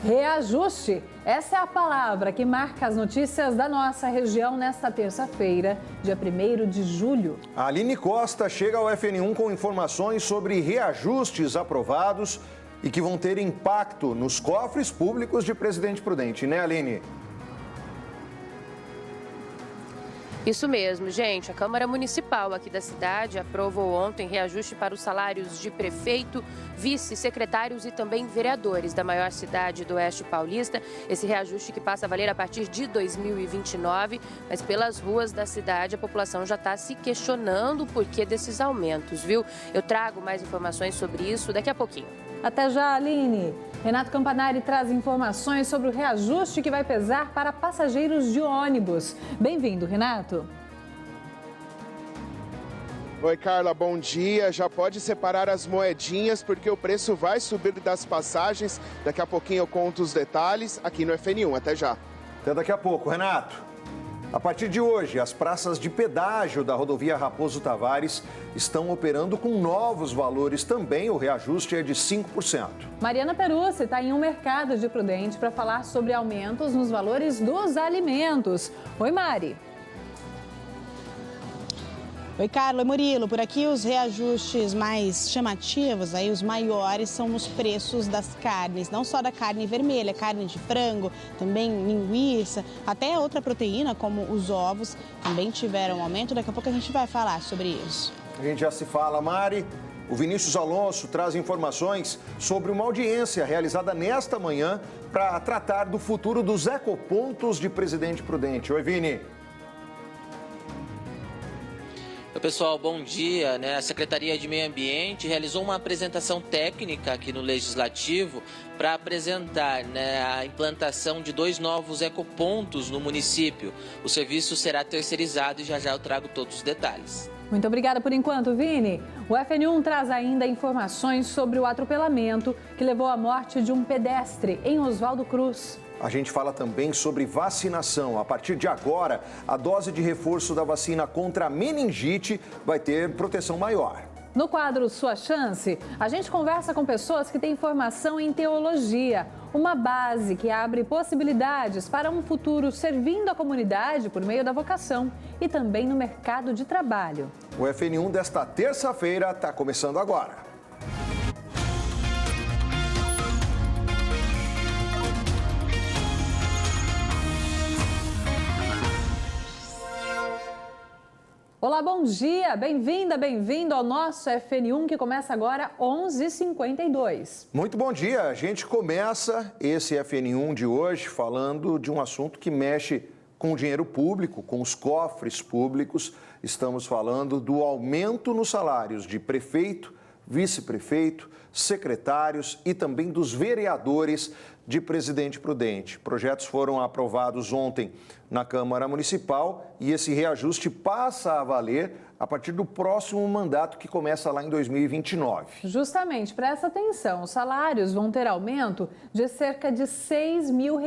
Reajuste, essa é a palavra que marca as notícias da nossa região nesta terça-feira, dia 1º de julho. A Aline Costa chega ao FN1 com informações sobre reajustes aprovados e que vão ter impacto nos cofres públicos de Presidente Prudente, né, Aline? Isso mesmo, gente. A Câmara Municipal aqui da cidade aprovou ontem reajuste para os salários de prefeito, vice, secretários e também vereadores da maior cidade do Oeste Paulista. Esse reajuste que passa a valer a partir de 2029, mas pelas ruas da cidade a população já está se questionando o porquê desses aumentos, viu? Eu trago mais informações sobre isso daqui a pouquinho. Até já, Aline. Renato Campanari traz informações sobre o reajuste que vai pesar para passageiros de ônibus. Bem-vindo, Renato. Oi, Carla, bom dia. Já pode separar as moedinhas porque o preço vai subir das passagens. Daqui a pouquinho eu conto os detalhes aqui no FN1. Até já. Até daqui a pouco, Renato. A partir de hoje, as praças de pedágio da rodovia Raposo Tavares estão operando com novos valores também. O reajuste é de 5%. Mariana Perussi está em um mercado de Prudente para falar sobre aumentos nos valores dos alimentos. Oi, Mari. Oi, Carla e Murilo. Por aqui os reajustes mais chamativos, aí os maiores, são nos preços das carnes. Não só da carne vermelha, carne de frango, também linguiça, até outra proteína, como os ovos, também tiveram aumento. Daqui a pouco a gente vai falar sobre isso. A gente já se fala, Mari. O Vinícius Alonso traz informações sobre uma audiência realizada nesta manhã para tratar do futuro dos ecopontos de Presidente Prudente. Oi, Vini. Oi, pessoal, bom dia. A Secretaria de Meio Ambiente realizou uma apresentação técnica aqui no Legislativo para apresentar a implantação de 2 novos ecopontos no município. O serviço será terceirizado e já eu trago todos os detalhes. Muito obrigada por enquanto, Vini. O FN1 traz ainda informações sobre o atropelamento que levou à morte de um pedestre em Oswaldo Cruz. A gente fala também sobre vacinação. A partir de agora, a dose de reforço da vacina contra a meningite vai ter proteção maior. No quadro Sua Chance, a gente conversa com pessoas que têm formação em teologia, uma base que abre possibilidades para um futuro servindo a comunidade por meio da vocação e também no mercado de trabalho. O FN1 desta terça-feira está começando agora. Olá, bom dia! Bem-vinda, bem-vindo ao nosso FN1 que começa agora 11h52. Muito bom dia! A gente começa esse FN1 de hoje falando de um assunto que mexe com o dinheiro público, com os cofres públicos. Estamos falando do aumento nos salários de prefeito, vice-prefeito, secretários e também dos vereadores de Presidente Prudente. Projetos foram aprovados ontem na Câmara Municipal e esse reajuste passa a valer a partir do próximo mandato que começa lá em 2029. Justamente, presta atenção, os salários vão ter aumento de cerca de R$6 mil.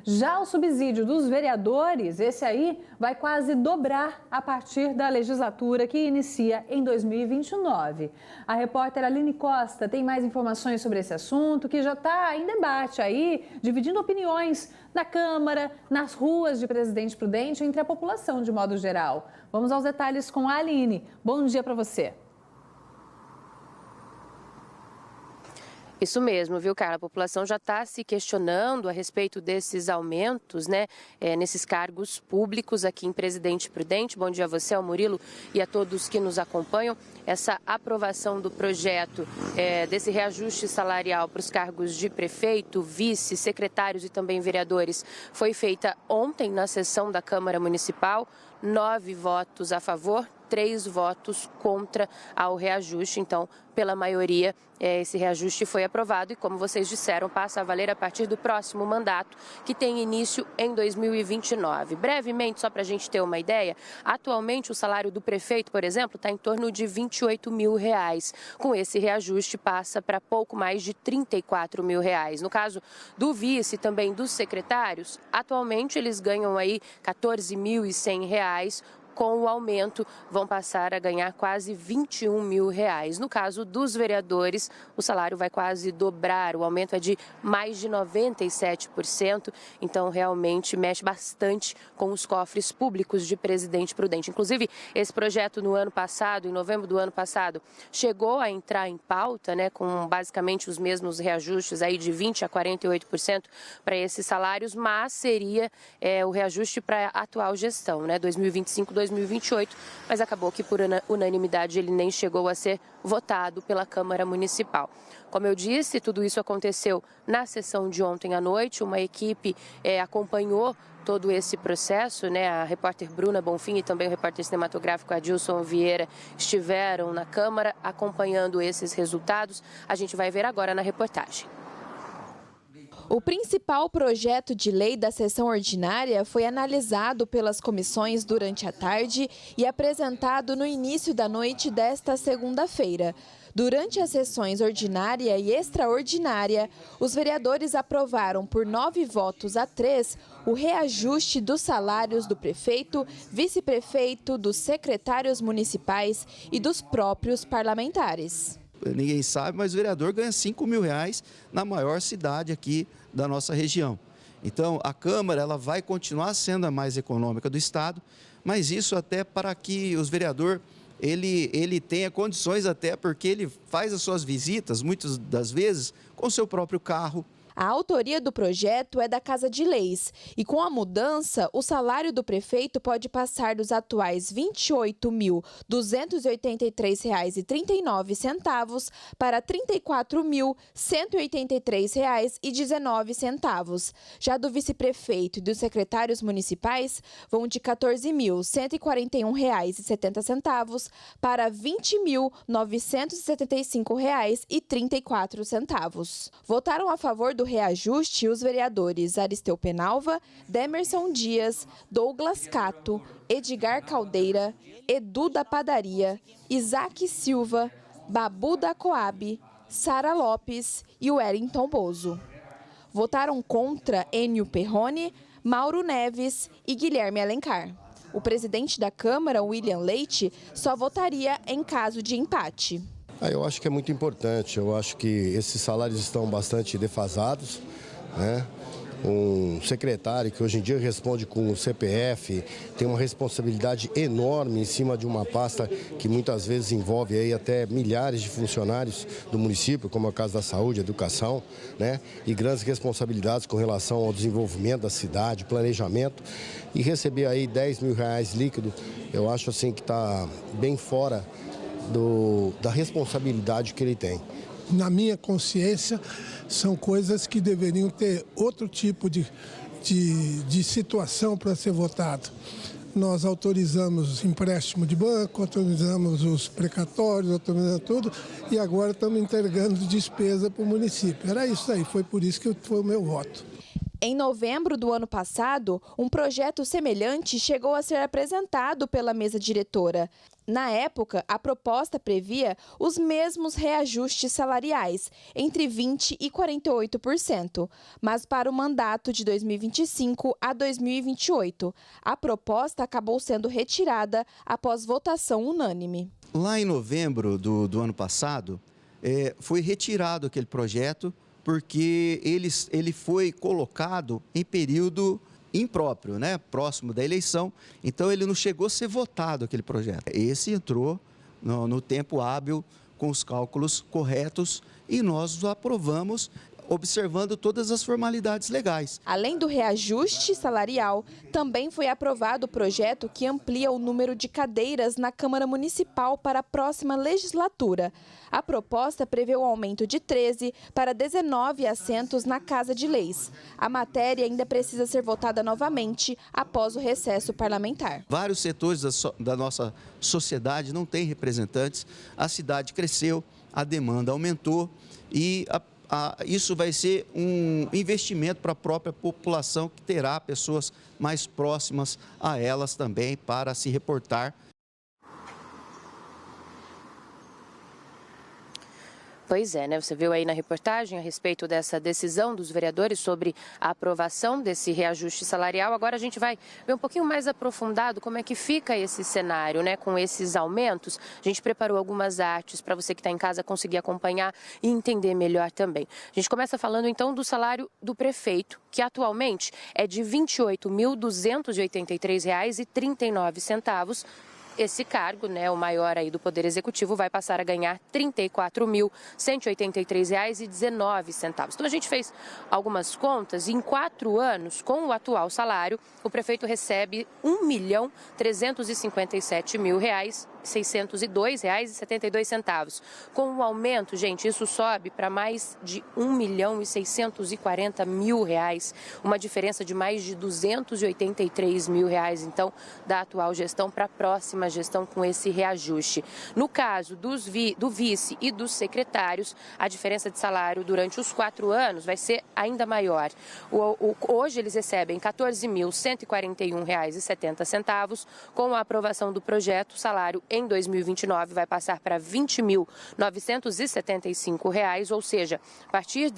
Já o subsídio dos vereadores, esse aí, vai quase dobrar a partir da legislatura que inicia em 2029. A repórter Aline Costa tem mais informações sobre esse assunto, que já está em debate aí, dividindo opiniões na Câmara, nas ruas de Presidente Prudente, entre a população de modo geral. Vamos aos detalhes com a Aline. Bom dia para você. Isso mesmo, viu, Carla? A população já está se questionando a respeito desses aumentos, nesses cargos públicos aqui em Presidente Prudente. Bom dia a você, ao Murilo, e a todos que nos acompanham. Essa aprovação do projeto desse reajuste salarial para os cargos de prefeito, vice, secretários e também vereadores foi feita ontem na sessão da Câmara Municipal. 9 votos a favor, 3 votos contra ao reajuste. Então, pela maioria, esse reajuste foi aprovado e, como vocês disseram, passa a valer a partir do próximo mandato, que tem início em 2029. Brevemente, só para a gente ter uma ideia, atualmente o salário do prefeito, por exemplo, está em torno de R$28 mil. Com esse reajuste, passa para pouco mais de R$34 mil. No caso do vice e também dos secretários, atualmente eles ganham aí R$14.100. com o aumento, vão passar a ganhar quase R$21 mil. No caso dos vereadores, o salário vai quase dobrar, o aumento é de mais de 97%, então realmente mexe bastante com os cofres públicos de Presidente Prudente. Inclusive, esse projeto no ano passado, em novembro do ano passado, chegou a entrar em pauta, né, com basicamente os mesmos reajustes aí de 20% a 48% para esses salários, mas seria o reajuste para a atual gestão, né, 2025-2028, mas acabou que por unanimidade ele nem chegou a ser votado pela Câmara Municipal. Como eu disse, tudo isso aconteceu na sessão de ontem à noite, uma equipe acompanhou todo esse processo, né? A repórter Bruna Bonfim e também o repórter cinematográfico Adilson Vieira estiveram na Câmara acompanhando esses resultados. A gente vai ver agora na reportagem. O principal projeto de lei da sessão ordinária foi analisado pelas comissões durante a tarde e apresentado no início da noite desta segunda-feira. Durante as sessões ordinária e extraordinária, os vereadores aprovaram por 9 votos a 3 o reajuste dos salários do prefeito, vice-prefeito, dos secretários municipais e dos próprios parlamentares. Ninguém sabe, mas o vereador ganha R$5 mil na maior cidade aqui da nossa região. Então, a Câmara ela vai continuar sendo a mais econômica do Estado, mas isso até para que os vereadores ele tenha condições, até porque ele faz as suas visitas, muitas das vezes, com o seu próprio carro. A autoria do projeto é da Casa de Leis e, com a mudança, o salário do prefeito pode passar dos atuais R$ 28.283,39 para R$ 34.183,19. Já do vice-prefeito e dos secretários municipais vão de R$ 14.141,70 para R$ 20.975,34. Votaram a favor do reajuste os vereadores Aristeu Penalva, Demerson Dias, Douglas Cato, Edgar Caldeira, Edu da Padaria, Isaac Silva, Babu da Coab, Sara Lopes e Wellington Bozo. Votaram contra Enio Perrone, Mauro Neves e Guilherme Alencar. O presidente da Câmara, William Leite, só votaria em caso de empate. Eu acho que é muito importante, eu acho que esses salários estão bastante defasados, né? Um secretário que hoje em dia responde com o CPF, tem uma responsabilidade enorme em cima de uma pasta que muitas vezes envolve aí até milhares de funcionários do município, como é o caso da saúde, educação, né? E grandes responsabilidades com relação ao desenvolvimento da cidade, planejamento, e receber aí R$10 mil líquido, eu acho assim que está bem fora da responsabilidade que ele tem. Na minha consciência, são coisas que deveriam ter outro tipo de situação para ser votado. Nós autorizamos empréstimo de banco, autorizamos os precatórios, autorizamos tudo, e agora estamos entregando despesa para o município. Era isso aí, foi por isso que foi o meu voto. Em novembro do ano passado, um projeto semelhante chegou a ser apresentado pela mesa diretora. Na época, a proposta previa os mesmos reajustes salariais, entre 20% e 48%, mas para o mandato de 2025 a 2028. A proposta acabou sendo retirada após votação unânime. Lá em novembro do ano passado, foi retirado aquele projeto, porque ele foi colocado em período impróprio, né? Próximo da eleição, então ele não chegou a ser votado aquele projeto. Esse entrou no tempo hábil, com os cálculos corretos, e nós o aprovamos, observando todas as formalidades legais. Além do reajuste salarial, também foi aprovado o projeto que amplia o número de cadeiras na Câmara Municipal para a próxima legislatura. A proposta prevê o aumento de 13 para 19 assentos na Casa de Leis. A matéria ainda precisa ser votada novamente após o recesso parlamentar. Vários setores da nossa sociedade não têm representantes, a cidade cresceu, a demanda aumentou e isso vai ser um investimento para a própria população, que terá pessoas mais próximas a elas também para se reportar. Pois é, né? Você viu aí na reportagem a respeito dessa decisão dos vereadores sobre a aprovação desse reajuste salarial. Agora a gente vai ver um pouquinho mais aprofundado como é que fica esse cenário, né? Com esses aumentos. A gente preparou algumas artes para você que está em casa conseguir acompanhar e entender melhor também. A gente começa falando então do salário do prefeito, que atualmente é de R$ 28.283,39. Esse cargo, né, o maior aí do Poder Executivo, vai passar a ganhar R$ 34.183,19. Então a gente fez algumas contas e em 4 anos, com o atual salário, o prefeito recebe R$ 1.357.602,72. Com o aumento, gente, isso sobe para mais de R$ 1.640.000, uma diferença de mais de R$ 283.000, então, da atual gestão para a próxima gestão com esse reajuste. No caso do vice e dos secretários, a diferença de salário durante os 4 anos vai ser ainda maior. Hoje eles recebem R$ 14.141,70. Com a aprovação do projeto, o salário em 2029 vai passar para R$ 20.975, ou seja, a partir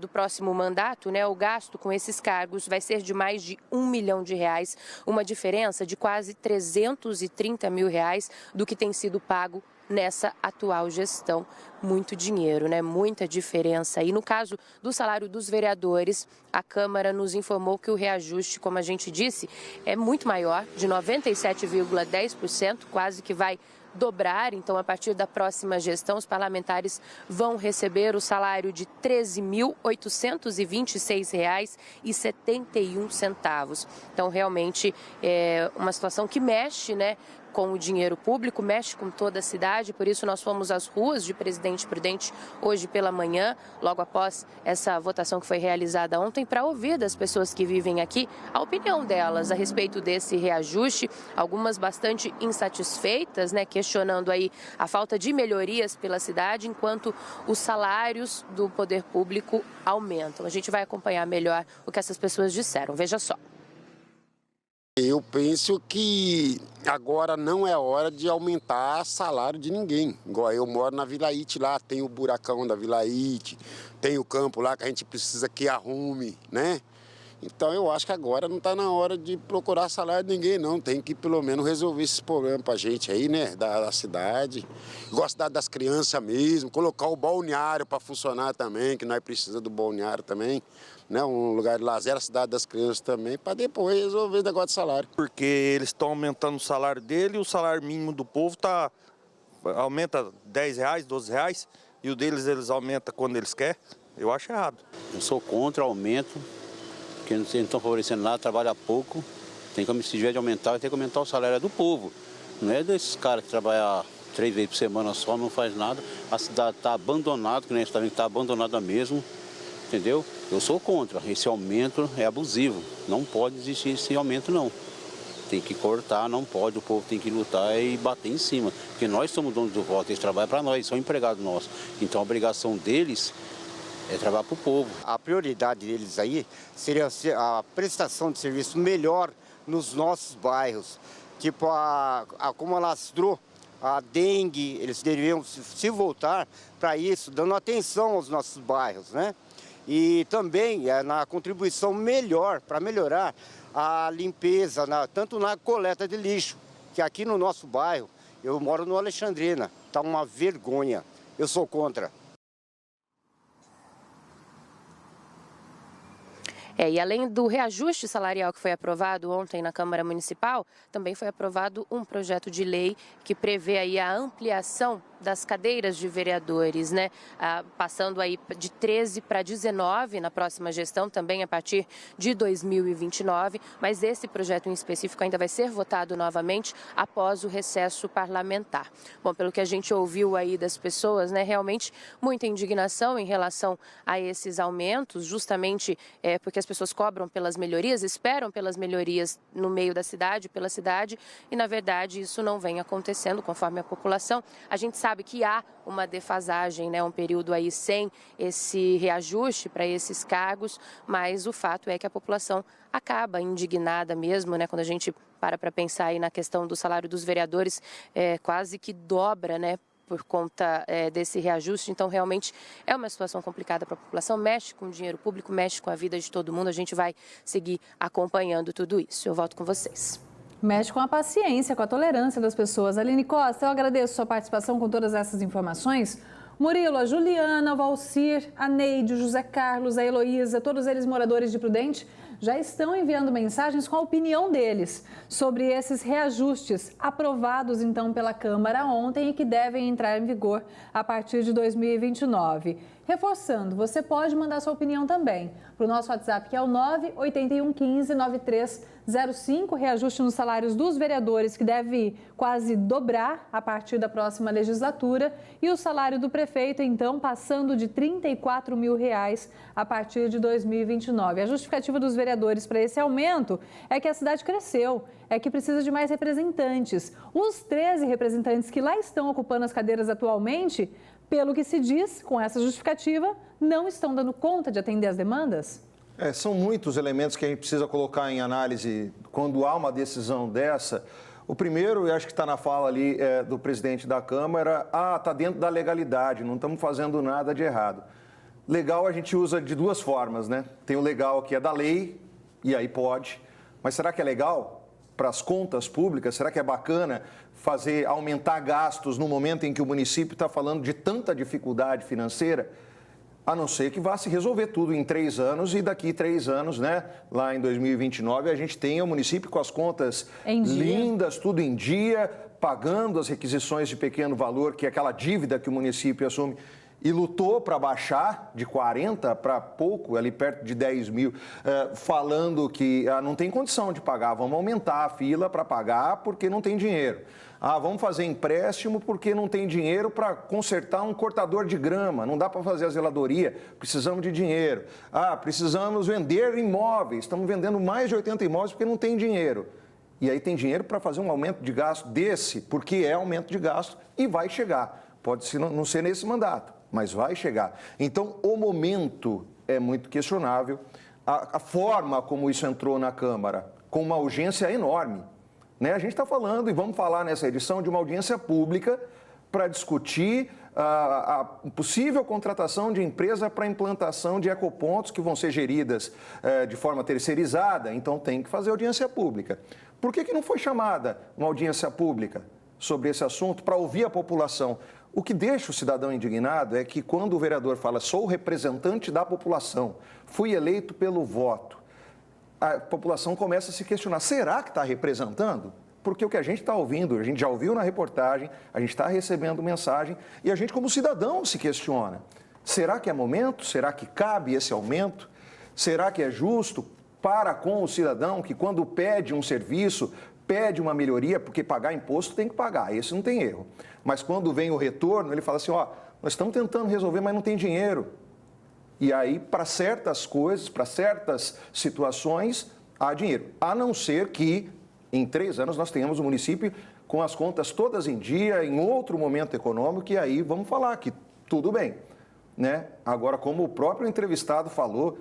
do próximo mandato, né, o gasto com esses cargos vai ser de mais de R$ 1 milhão, uma diferença de quase R$ 330 mil do que tem sido pago nessa atual gestão. Muito dinheiro, né? Muita diferença. E no caso do salário dos vereadores, a Câmara nos informou que o reajuste, como a gente disse, é muito maior, de 97,10%, quase que vai dobrar. Então, a partir da próxima gestão, os parlamentares vão receber o salário de R$ 13.826,71. Então, realmente, é uma situação que mexe, né, com o dinheiro público, mexe com toda a cidade. Por isso nós fomos às ruas de Presidente Prudente hoje pela manhã, logo após essa votação que foi realizada ontem, para ouvir das pessoas que vivem aqui a opinião delas a respeito desse reajuste, algumas bastante insatisfeitas, né, questionando aí a falta de melhorias pela cidade, enquanto os salários do poder público aumentam. A gente vai acompanhar melhor o que essas pessoas disseram. Veja só. Eu penso que agora não é hora de aumentar salário de ninguém. Igual eu moro na Vila Ite lá, tem o buracão da Vila Ite, tem o campo lá que a gente precisa que arrume, né? Então eu acho que agora não está na hora de procurar salário de ninguém, não. Tem que pelo menos resolver esses problemas para a gente aí, né, da cidade. Gostar das crianças mesmo, colocar o balneário para funcionar também, que nós precisamos do balneário também, né, um lugar de lazer, a cidade das crianças também, para depois resolver o negócio de salário. Porque eles estão aumentando o salário dele e o salário mínimo do povo aumenta R$10, R$12, e o deles eles aumentam quando eles querem. Eu acho errado. Eu sou contra o aumento. Porque não estão favorecendo nada, trabalha pouco, tem que, se tiver de aumentar, tem que aumentar o salário do povo. Não é desses caras que trabalham 3 vezes por semana só, não faz nada. A cidade está abandonada, que nem está vendo, está abandonada mesmo, entendeu? Eu sou contra, esse aumento é abusivo, não pode existir esse aumento não. Tem que cortar, não pode, o povo tem que lutar e bater em cima. Porque nós somos donos do voto, eles trabalham para nós, são empregados nossos. Então a obrigação deles é trabalhar para o povo. A prioridade deles aí seria a prestação de serviço melhor nos nossos bairros. Tipo, como alastrou a dengue, eles deveriam se voltar para isso, dando atenção aos nossos bairros, né? E também na contribuição melhor, para melhorar a limpeza, tanto na coleta de lixo, que aqui no nosso bairro, eu moro no Alexandrina, está uma vergonha. Eu sou contra. E além do reajuste salarial que foi aprovado ontem na Câmara Municipal, também foi aprovado um projeto de lei que prevê aí a ampliação das cadeiras de vereadores, né? Passando aí de 13 para 19 na próxima gestão, também a partir de 2029, mas esse projeto em específico ainda vai ser votado novamente após o recesso parlamentar. Bom, pelo que a gente ouviu aí das pessoas, né, realmente muita indignação em relação a esses aumentos, justamente porque as pessoas cobram pelas melhorias, esperam pelas melhorias no meio da cidade, pela cidade, e na verdade isso não vem acontecendo conforme a população. A gente sabe que há uma defasagem, né, um período aí sem esse reajuste para esses cargos, mas o fato é que a população acaba indignada mesmo, né, quando a gente para pensar aí na questão do salário dos vereadores, quase que dobra, né, por conta desse reajuste. Então, realmente é uma situação complicada para a população, mexe com o dinheiro público, mexe com a vida de todo mundo. A gente vai seguir acompanhando tudo isso. Eu volto com vocês. Mexe com a paciência, com a tolerância das pessoas. Aline Costa, eu agradeço a sua participação com todas essas informações. Murilo, a Juliana, o Valcir, a Neide, o José Carlos, a Heloísa, todos eles moradores de Prudente, já estão enviando mensagens com a opinião deles sobre esses reajustes aprovados, então, pela Câmara ontem e que devem entrar em vigor a partir de 2029. Reforçando, você pode mandar sua opinião também para o nosso WhatsApp, que é o 981159305, reajuste nos salários dos vereadores, que deve quase dobrar a partir da próxima legislatura, e o salário do prefeito, então, passando de R$ 34 mil a partir de 2029. A justificativa dos vereadores para esse aumento é que a cidade cresceu, é que precisa de mais representantes. Os 13 representantes que lá estão ocupando as cadeiras atualmente, pelo que se diz, com essa justificativa, não estão dando conta de atender as demandas? São muitos elementos que a gente precisa colocar em análise quando há uma decisão dessa. O primeiro, eu acho que está na fala ali do presidente da Câmara, está dentro da legalidade, não estamos fazendo nada de errado. Legal a gente usa de duas formas, né? Tem o legal que é da lei, e aí pode, mas será que é legal para as contas públicas? Será que é bacana aumentar gastos no momento em que o município está falando de tanta dificuldade financeira? A não ser que vá se resolver tudo em 3 anos e daqui 3 anos, né, lá em 2029, a gente tenha o município com as contas lindas, tudo em dia, pagando as requisições de pequeno valor, que é aquela dívida que o município assume, e lutou para baixar de 40 para pouco, ali perto de 10 mil, falando que não tem condição de pagar, vamos aumentar a fila para pagar porque não tem dinheiro. Vamos fazer empréstimo porque não tem dinheiro para consertar um cortador de grama, não dá para fazer a zeladoria, precisamos de dinheiro. Precisamos vender imóveis, estamos vendendo mais de 80 imóveis porque não tem dinheiro. E aí tem dinheiro para fazer um aumento de gasto desse, porque é aumento de gasto e vai chegar. Pode não ser nesse mandato, mas vai chegar. Então, o momento é muito questionável. A forma como isso entrou na Câmara, com uma urgência enorme, né? A gente está falando, e vamos falar nessa edição, de uma audiência pública para discutir a possível contratação de empresa para implantação de ecopontos que vão ser geridas de forma terceirizada, então tem que fazer audiência pública. Por que não foi chamada uma audiência pública sobre esse assunto para ouvir a população? O que deixa o cidadão indignado é que quando o vereador fala, sou representante da população, fui eleito pelo voto, a população começa a se questionar, será que está representando? Porque o que a gente está ouvindo, a gente já ouviu na reportagem, a gente está recebendo mensagem e a gente como cidadão se questiona. Será que é momento? Será que cabe esse aumento? Será que é justo para com o cidadão que quando pede um serviço, pede uma melhoria, porque pagar imposto tem que pagar, esse não tem erro. Mas quando vem o retorno, ele fala assim, nós estamos tentando resolver, mas não tem dinheiro. E aí, para certas coisas, para certas situações, há dinheiro. A não ser que, em 3 anos, nós tenhamos o município com as contas todas em dia, em outro momento econômico, e aí vamos falar que tudo bem, né? Agora, como o próprio entrevistado falou,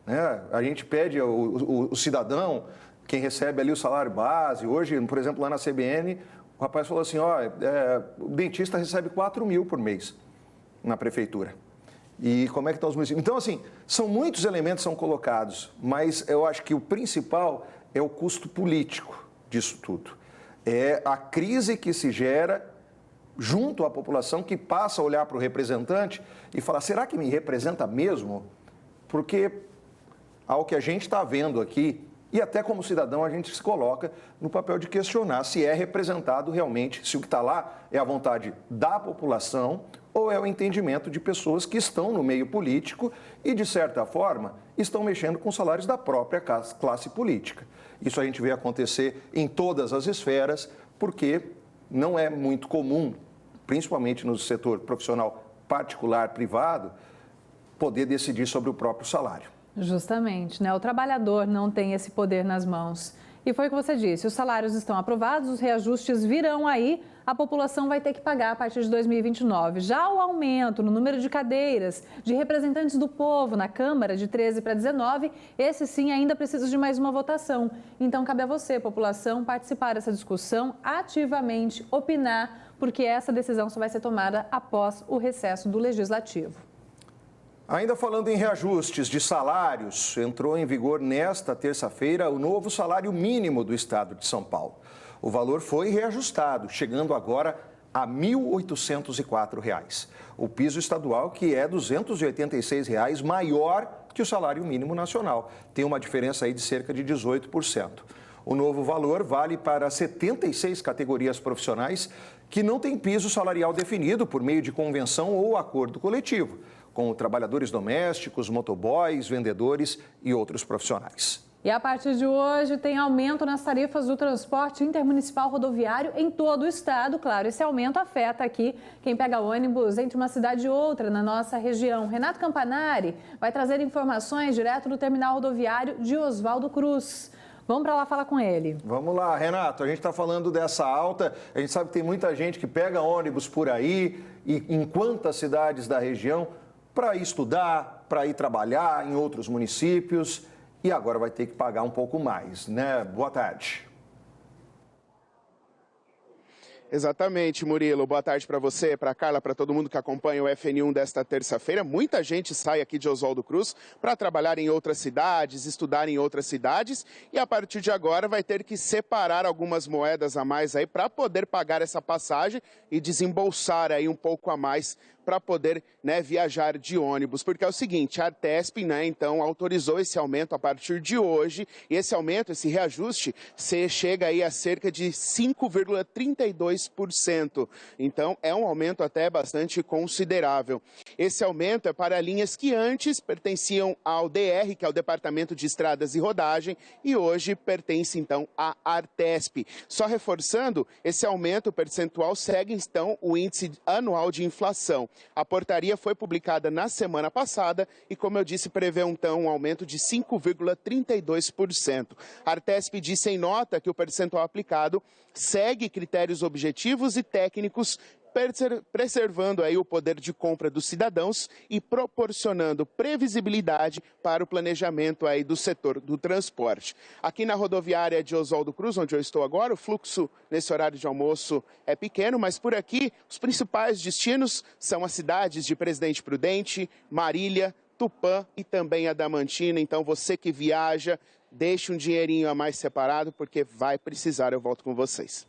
né, a gente pede o cidadão, quem recebe ali o salário base, hoje, por exemplo, lá na CBN, o rapaz falou assim, o dentista recebe 4 mil por mês na prefeitura. E como é que estão os municípios? Então, assim, são muitos elementos que são colocados, mas eu acho que o principal é o custo político disso tudo. É a crise que se gera junto à população que passa a olhar para o representante e falar, será que me representa mesmo? Porque ao que a gente está vendo aqui, e até como cidadão a gente se coloca no papel de questionar se é representado realmente, se o que está lá é a vontade da população ou é o entendimento de pessoas que estão no meio político e, de certa forma, estão mexendo com os salários da própria classe política. Isso a gente vê acontecer em todas as esferas, porque não é muito comum, principalmente no setor profissional particular, privado, poder decidir sobre o próprio salário. Justamente, né? O trabalhador não tem esse poder nas mãos. E foi o que você disse, os salários estão aprovados, os reajustes virão aí, a população vai ter que pagar a partir de 2029. Já o aumento no número de cadeiras de representantes do povo na Câmara, de 13 para 19, esse sim ainda precisa de mais uma votação. Então, cabe a você, população, participar dessa discussão ativamente, opinar, porque essa decisão só vai ser tomada após o recesso do Legislativo. Ainda falando em reajustes de salários, entrou em vigor nesta terça-feira o novo salário mínimo do estado de São Paulo. O valor foi reajustado, chegando agora a R$ 1.804. O piso estadual, que é R$ 286 maior que o salário mínimo nacional. Tem uma diferença aí de cerca de 18%. O novo valor vale para 76 categorias profissionais que não têm piso salarial definido por meio de convenção ou acordo coletivo, como trabalhadores domésticos, motoboys, vendedores e outros profissionais. E a partir de hoje tem aumento nas tarifas do transporte intermunicipal rodoviário em todo o estado. Claro, esse aumento afeta aqui quem pega ônibus entre uma cidade e outra na nossa região. Renato Campanari vai trazer informações direto do terminal rodoviário de Oswaldo Cruz. Vamos para lá falar com ele. Vamos lá, Renato. A gente está falando dessa alta. A gente sabe que tem muita gente que pega ônibus por aí e em quantas cidades da região para ir estudar, para ir trabalhar em outros municípios. E agora vai ter que pagar um pouco mais, né? Boa tarde. Exatamente, Murilo. Boa tarde para você, para a Carla, para todo mundo que acompanha o FN1 desta terça-feira. Muita gente sai aqui de Oswaldo Cruz para trabalhar em outras cidades, estudar em outras cidades e a partir de agora vai ter que separar algumas moedas a mais aí para poder pagar essa passagem e desembolsar aí um pouco a mais para poder, né, viajar de ônibus, porque é o seguinte, a Artesp, né, então autorizou esse aumento a partir de hoje e esse aumento, esse reajuste, chega aí a cerca de 5,32%. Então é um aumento até bastante considerável. Esse aumento é para linhas que antes pertenciam ao DR, que é o Departamento de Estradas e Rodagem, e hoje pertence então à Artesp. Só reforçando, esse aumento percentual segue então o índice anual de inflação. A portaria foi publicada na semana passada e, como eu disse, prevê então um aumento de 5,32%. A Artesp disse em nota que o percentual aplicado segue critérios objetivos e técnicos, preservando aí o poder de compra dos cidadãos e proporcionando previsibilidade para o planejamento aí do setor do transporte. Aqui na rodoviária de Oswaldo Cruz, onde eu estou agora, o fluxo nesse horário de almoço é pequeno, mas por aqui os principais destinos são as cidades de Presidente Prudente, Marília, Tupã e também Adamantina. Então você que viaja, deixe um dinheirinho a mais separado porque vai precisar, eu volto com vocês.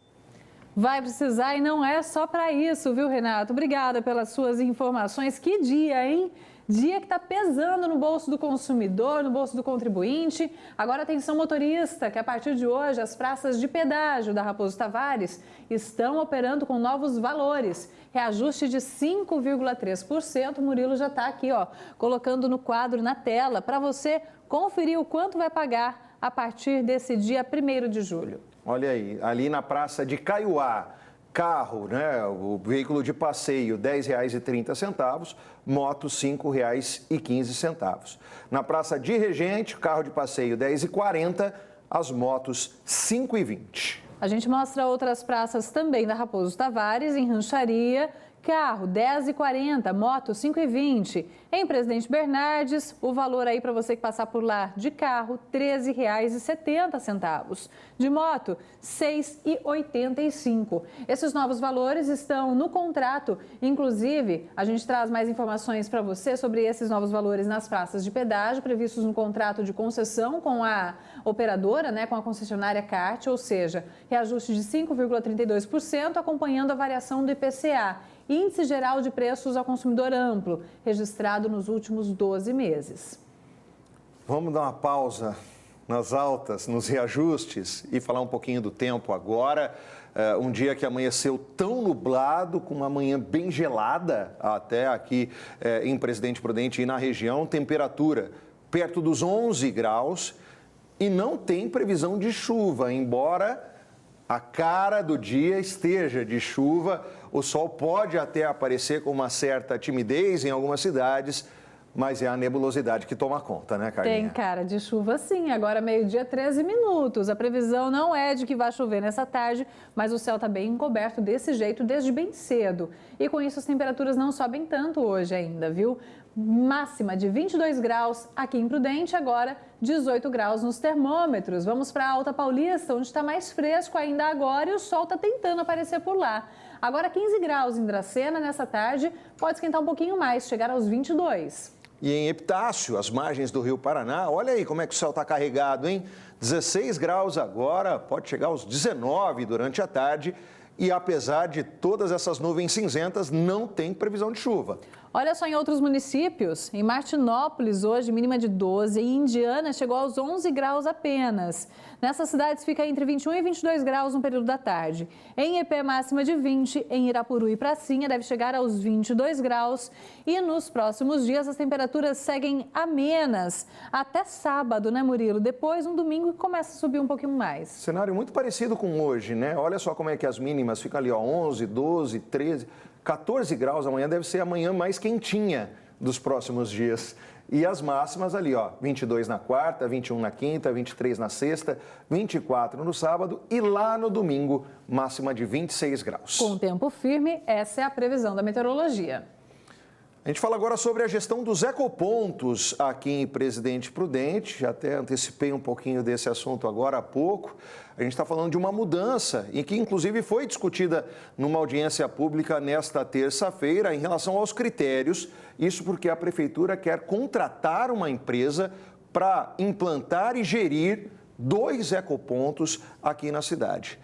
Vai precisar e não é só para isso, viu, Renato? Obrigada pelas suas informações. Que dia, hein? Dia que está pesando no bolso do consumidor, no bolso do contribuinte. Agora, atenção motorista, que a partir de hoje as praças de pedágio da Raposo Tavares estão operando com novos valores. Reajuste de 5,3%. O Murilo já está aqui, ó, colocando no quadro, na tela, para você conferir o quanto vai pagar a partir desse dia 1º de julho. Olha aí, ali na Praça de Caiuá, carro, né, o veículo de passeio, R$ 10,30, moto, R$ 5,15. Na Praça de Regente, carro de passeio, R$ 10,40, as motos, R$ 5,20. A gente mostra outras praças também da Raposo Tavares, em Rancharia. Carro, R$ 10,40, moto, R$ 5,20. Em Presidente Bernardes, o valor aí para você que passar por lá de carro, R$ 13,70. De moto, R$ 6,85. Esses novos valores estão no contrato. Inclusive, a gente traz mais informações para você sobre esses novos valores nas praças de pedágio, previstos no contrato de concessão com a operadora, né, com a concessionária CART, ou seja, reajuste de 5,32%, acompanhando a variação do IPCA. Índice Geral de Preços ao Consumidor Amplo, registrado nos últimos 12 meses. Vamos dar uma pausa nas altas, nos reajustes e falar um pouquinho do tempo agora. Um dia que amanheceu tão nublado, com uma manhã bem gelada, até aqui em Presidente Prudente e na região, temperatura perto dos 11 graus e não tem previsão de chuva, embora a cara do dia esteja de chuva. O sol pode até aparecer com uma certa timidez em algumas cidades, mas é a nebulosidade que toma conta, né, Carlinha? Tem cara de chuva sim, agora meio-dia 13 minutos. A previsão não é de que vai chover nessa tarde, mas o céu está bem encoberto desse jeito desde bem cedo. E com isso as temperaturas não sobem tanto hoje ainda, viu? Máxima de 22 graus aqui em Prudente, agora 18 graus nos termômetros. Vamos para a Alta Paulista, onde está mais fresco ainda agora e o sol está tentando aparecer por lá. Agora 15 graus em Dracena nessa tarde, pode esquentar um pouquinho mais, chegar aos 22. E em Epitácio, as margens do Rio Paraná, olha aí como é que o céu está carregado, hein? 16 graus agora, pode chegar aos 19 durante a tarde. E apesar de todas essas nuvens cinzentas, não tem previsão de chuva. Olha só em outros municípios, em Martinópolis hoje mínima de 12, em Indiana chegou aos 11 graus apenas. Nessas cidades fica entre 21 e 22 graus no período da tarde. Em Epé máxima de 20, em Irapuru e Pracinha deve chegar aos 22 graus. E nos próximos dias as temperaturas seguem amenas até sábado, né, Murilo? Depois, no domingo, começa a subir um pouquinho mais. Cenário muito parecido com hoje, né? Olha só como é que as mínimas ficam ali, ó, 11, 12, 13... 14 graus amanhã, deve ser a manhã mais quentinha dos próximos dias. E as máximas ali, ó, 22 na quarta, 21 na quinta, 23 na sexta, 24 no sábado e lá no domingo, máxima de 26 graus. Com tempo firme, essa é a previsão da meteorologia. A gente fala agora sobre a gestão dos ecopontos aqui em Presidente Prudente. Já até antecipei um pouquinho desse assunto agora há pouco. A gente está falando de uma mudança e que, inclusive, foi discutida numa audiência pública nesta terça-feira em relação aos critérios. Isso porque a Prefeitura quer contratar uma empresa para implantar e gerir 2 ecopontos aqui na cidade.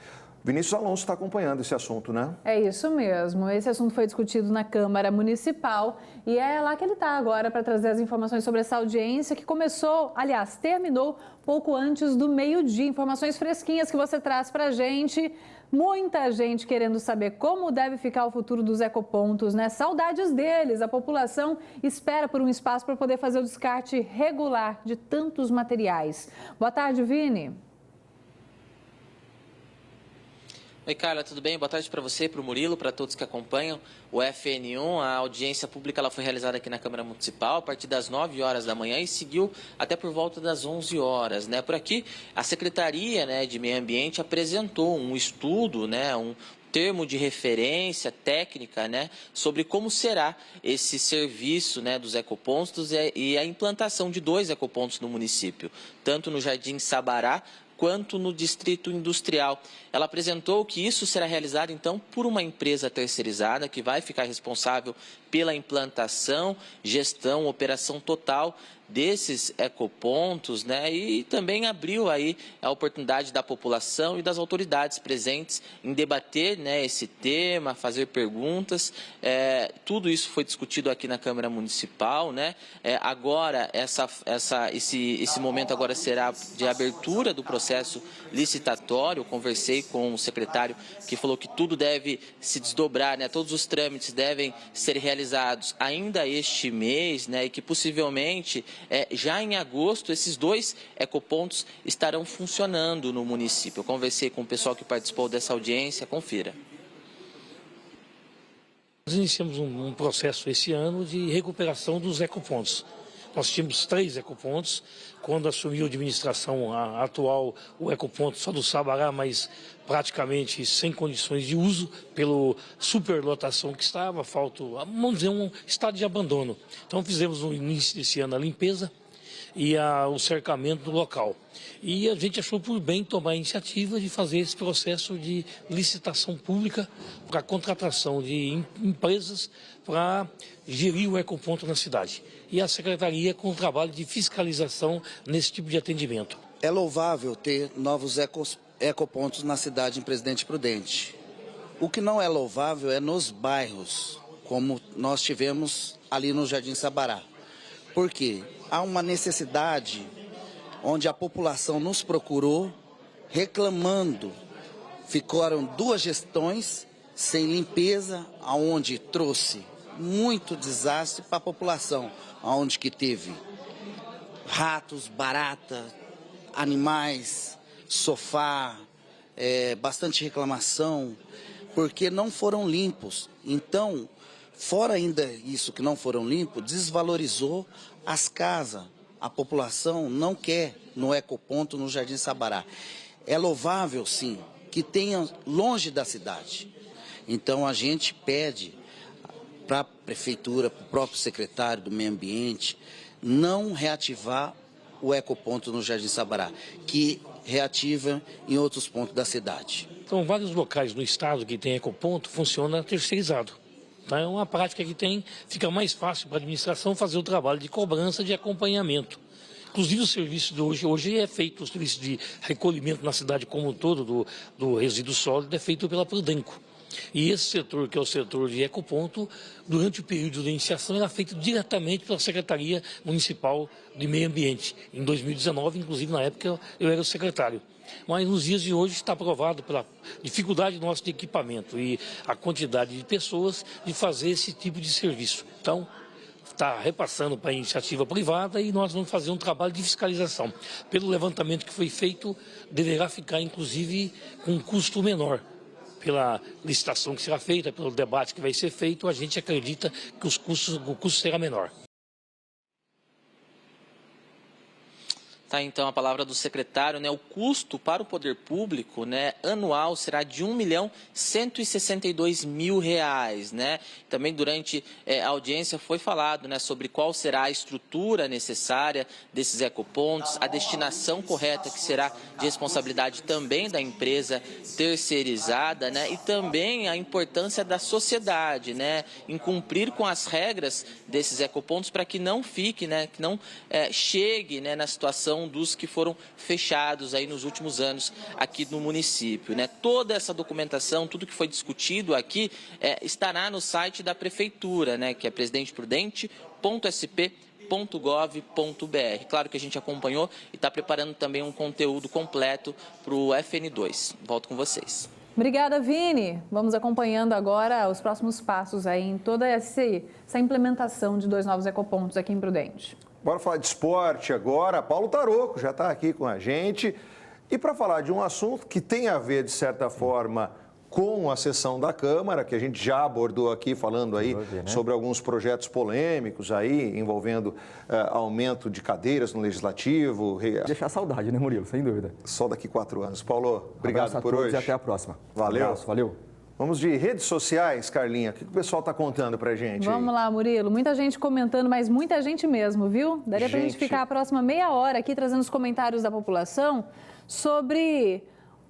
Vinícius Alonso está acompanhando esse assunto, né? É isso mesmo. Esse assunto foi discutido na Câmara Municipal e é lá que ele está agora para trazer as informações sobre essa audiência que começou, aliás, terminou pouco antes do meio-dia. Informações fresquinhas que você traz para a gente. Muita gente querendo saber como deve ficar o futuro dos ecopontos, né? Saudades deles. A população espera por um espaço para poder fazer o descarte regular de tantos materiais. Boa tarde, Vini. Oi, Carla, tudo bem? Boa tarde para você, para o Murilo, para todos que acompanham o FN1. A audiência pública ela foi realizada aqui na Câmara Municipal a partir das 9 horas da manhã e seguiu até por volta das 11 horas. Né? Por aqui, a Secretaria, né, de Meio Ambiente apresentou um estudo, né, um termo de referência técnica, né, sobre como será esse serviço, né, dos ecopontos e a implantação de 2 ecopontos no município, tanto no Jardim Sabará quanto no Distrito Industrial. Ela apresentou que isso será realizado, então, por uma empresa terceirizada que vai ficar responsável pela implantação, gestão, operação total desses ecopontos, né? E também abriu aí a oportunidade da população e das autoridades presentes em debater, né, esse tema, fazer perguntas. Tudo isso foi discutido aqui na Câmara Municipal, né? Agora, esse momento agora será de abertura do processo licitatório. Eu conversei com o secretário que falou que tudo deve se desdobrar, né? Todos os trâmites devem ser realizados ainda este mês, né? E que possivelmente já em agosto esses 2 ecopontos estarão funcionando no município. Eu conversei com o pessoal que participou dessa audiência, confira. Nós iniciamos um processo esse ano de recuperação dos ecopontos. Nós tínhamos 3 ecopontos. Quando assumiu a administração atual, o ecoponto só do Sabará, mas praticamente sem condições de uso, pela superlotação que estava, vamos dizer, um estado de abandono. Então fizemos no início desse ano a limpeza e o cercamento do local. E a gente achou por bem tomar a iniciativa de fazer esse processo de licitação pública para a contratação de empresas para gerir o ecoponto na cidade. E a Secretaria com o trabalho de fiscalização nesse tipo de atendimento. É louvável ter novos ecopontos na cidade em Presidente Prudente. O que não é louvável é nos bairros, como nós tivemos ali no Jardim Sabará. Por quê? Há uma necessidade onde a população nos procurou reclamando. Ficaram 2 gestões sem limpeza, aonde trouxe muito desastre para a população, aonde que teve ratos, barata, animais, sofá, bastante reclamação, porque não foram limpos. Então, fora ainda isso que não foram limpos, desvalorizou as casas. A população não quer no ecoponto no Jardim Sabará. É louvável, sim, que tenha longe da cidade. Então, a gente pede para a Prefeitura, para o próprio secretário do Meio Ambiente, não reativar o ecoponto no Jardim Sabará, que reativa em outros pontos da cidade. Então, vários locais no estado que tem ecoponto funciona terceirizado. Então, é uma prática que fica mais fácil para a administração fazer o trabalho de cobrança, de acompanhamento. Inclusive o serviço de hoje é feito, o serviço de recolhimento na cidade como um todo do resíduo sólido é feito pela Prudenco. E esse setor, que é o setor de ecoponto, durante o período de iniciação era feito diretamente pela Secretaria Municipal de Meio Ambiente. Em 2019, inclusive na época eu era o secretário. Mas nos dias de hoje está provado pela dificuldade nossa de equipamento e a quantidade de pessoas de fazer esse tipo de serviço. Então, está repassando para a iniciativa privada e nós vamos fazer um trabalho de fiscalização. Pelo levantamento que foi feito, deverá ficar, inclusive, com um custo menor. Pela licitação que será feita, pelo debate que vai ser feito, a gente acredita que o custo será menor. Tá, então, a palavra do secretário, né? O custo para o poder público, né, anual será de R$ 1.162.000, né? Também durante a audiência foi falado, né, sobre qual será a estrutura necessária desses ecopontos, a destinação correta que será de responsabilidade também da empresa terceirizada, né? E também a importância da sociedade, né, em cumprir com as regras desses ecopontos para que não fique, né, que não chegue, né, na situação dos que foram fechados aí nos últimos anos aqui no município, né? Toda essa documentação, tudo que foi discutido aqui estará no site da prefeitura, né? Que é presidenteprudente.sp.gov.br. Claro que a gente acompanhou e está preparando também um conteúdo completo para o FN2. Volto com vocês. Obrigada, Vini. Vamos acompanhando agora os próximos passos aí em toda essa implementação de 2 novos ecopontos aqui em Prudente. Bora falar de esporte agora. Paulo Taroco já está aqui com a gente. E para falar de um assunto que tem a ver, de certa forma, com a sessão da Câmara, que a gente já abordou aqui, falando aí sobre alguns projetos polêmicos aí, envolvendo aumento de cadeiras no Legislativo. Deixar saudade, né, Murilo? Sem dúvida. Só daqui 4 anos. Paulo, obrigado por hoje. E até a próxima. Valeu. Abraço, valeu. Vamos de redes sociais, Carlinha. O que o pessoal está contando pra gente? Vamos lá, Murilo. Muita gente comentando, mas muita gente mesmo, viu? Daria pra gente ficar a próxima meia hora aqui trazendo os comentários da população sobre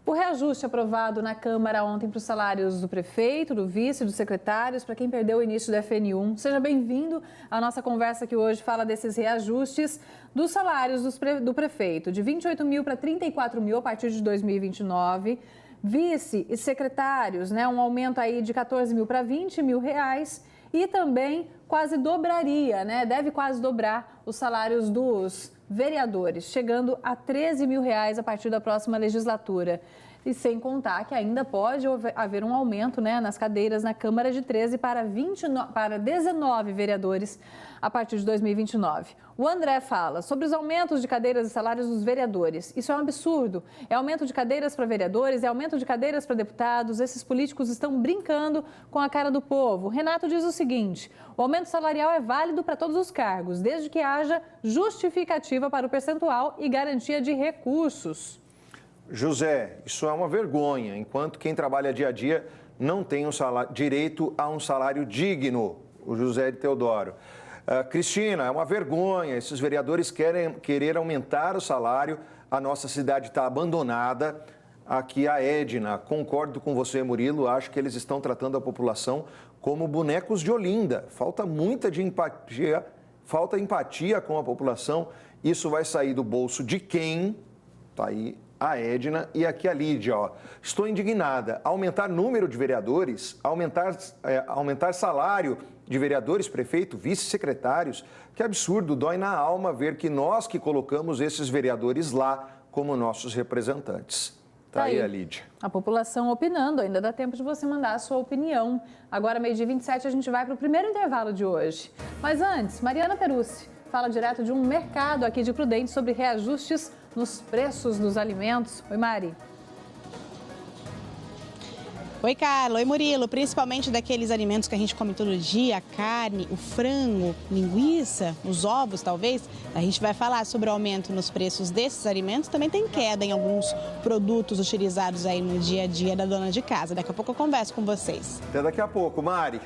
o reajuste aprovado na Câmara ontem para os salários do prefeito, do vice, dos secretários, para quem perdeu o início do FN1. Seja bem-vindo à nossa conversa que hoje fala desses reajustes dos salários do prefeito, de 28 mil para 34 mil a partir de 2029. Vice e secretários, né, um aumento aí de 14 mil para 20 mil reais e também quase dobraria, né, deve quase dobrar os salários dos vereadores, chegando a 13 mil reais a partir da próxima legislatura. E sem contar que ainda pode haver um aumento, né, nas cadeiras na Câmara de 13 para 19 vereadores a partir de 2029. O André fala sobre os aumentos de cadeiras e salários dos vereadores. Isso é um absurdo. É aumento de cadeiras para vereadores, é aumento de cadeiras para deputados. Esses políticos estão brincando com a cara do povo. Renato diz o seguinte: o aumento salarial é válido para todos os cargos, desde que haja justificativa para o percentual e garantia de recursos. José, isso é uma vergonha, enquanto quem trabalha dia a dia não tem direito a um salário digno. O José de Teodoro. Cristina, é uma vergonha, esses vereadores querer aumentar o salário, a nossa cidade está abandonada. Aqui a Edna, concordo com você, Murilo, acho que eles estão tratando a população como bonecos de Olinda. Falta empatia com a população, isso vai sair do bolso de quem? Tá aí a Edna e aqui a Lídia, ó. Estou indignada. Aumentar número de vereadores, aumentar salário de vereadores, prefeito, vice-secretários, que absurdo, dói na alma ver que nós que colocamos esses vereadores lá como nossos representantes. Tá aí a Lídia. A população opinando, ainda dá tempo de você mandar a sua opinião. Agora, meio-dia 27, a gente vai para o primeiro intervalo de hoje. Mas antes, Mariana Perucci fala direto de um mercado aqui de Prudente sobre reajustes nos preços dos alimentos. Oi, Mari. Oi, Carla. Oi, Murilo. Principalmente daqueles alimentos que a gente come todo dia, a carne, o frango, linguiça, os ovos, talvez. A gente vai falar sobre o aumento nos preços desses alimentos. Também tem queda em alguns produtos utilizados aí no dia a dia da dona de casa. Daqui a pouco eu converso com vocês. Até daqui a pouco, Mari.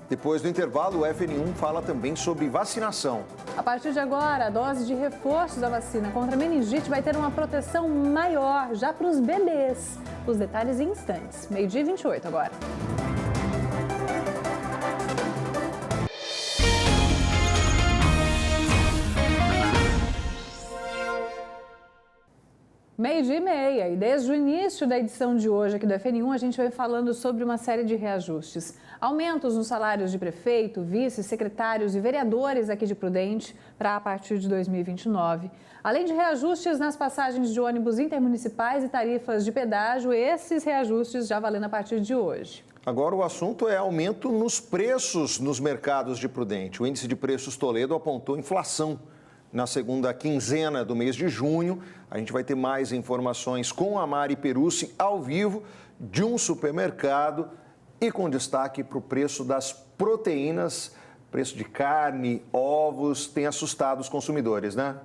Depois do intervalo, o FN1 fala também sobre vacinação. A partir de agora, a dose de reforço da vacina contra a meningite vai ter uma proteção maior já para os bebês. Os detalhes em instantes. 12h28 agora. Meio-dia e meia, e desde o início da edição de hoje aqui do FN1, a gente vem falando sobre uma série de reajustes. Aumentos nos salários de prefeito, vice, secretários e vereadores aqui de Prudente para a partir de 2029. Além de reajustes nas passagens de ônibus intermunicipais e tarifas de pedágio, esses reajustes já valendo a partir de hoje. Agora o assunto é aumento nos preços nos mercados de Prudente. O índice de preços Toledo apontou inflação na segunda quinzena do mês de junho. A gente vai ter mais informações com a Mari Perucci ao vivo de um supermercado e com destaque para o preço das proteínas. Preço de carne, ovos, tem assustado os consumidores, né?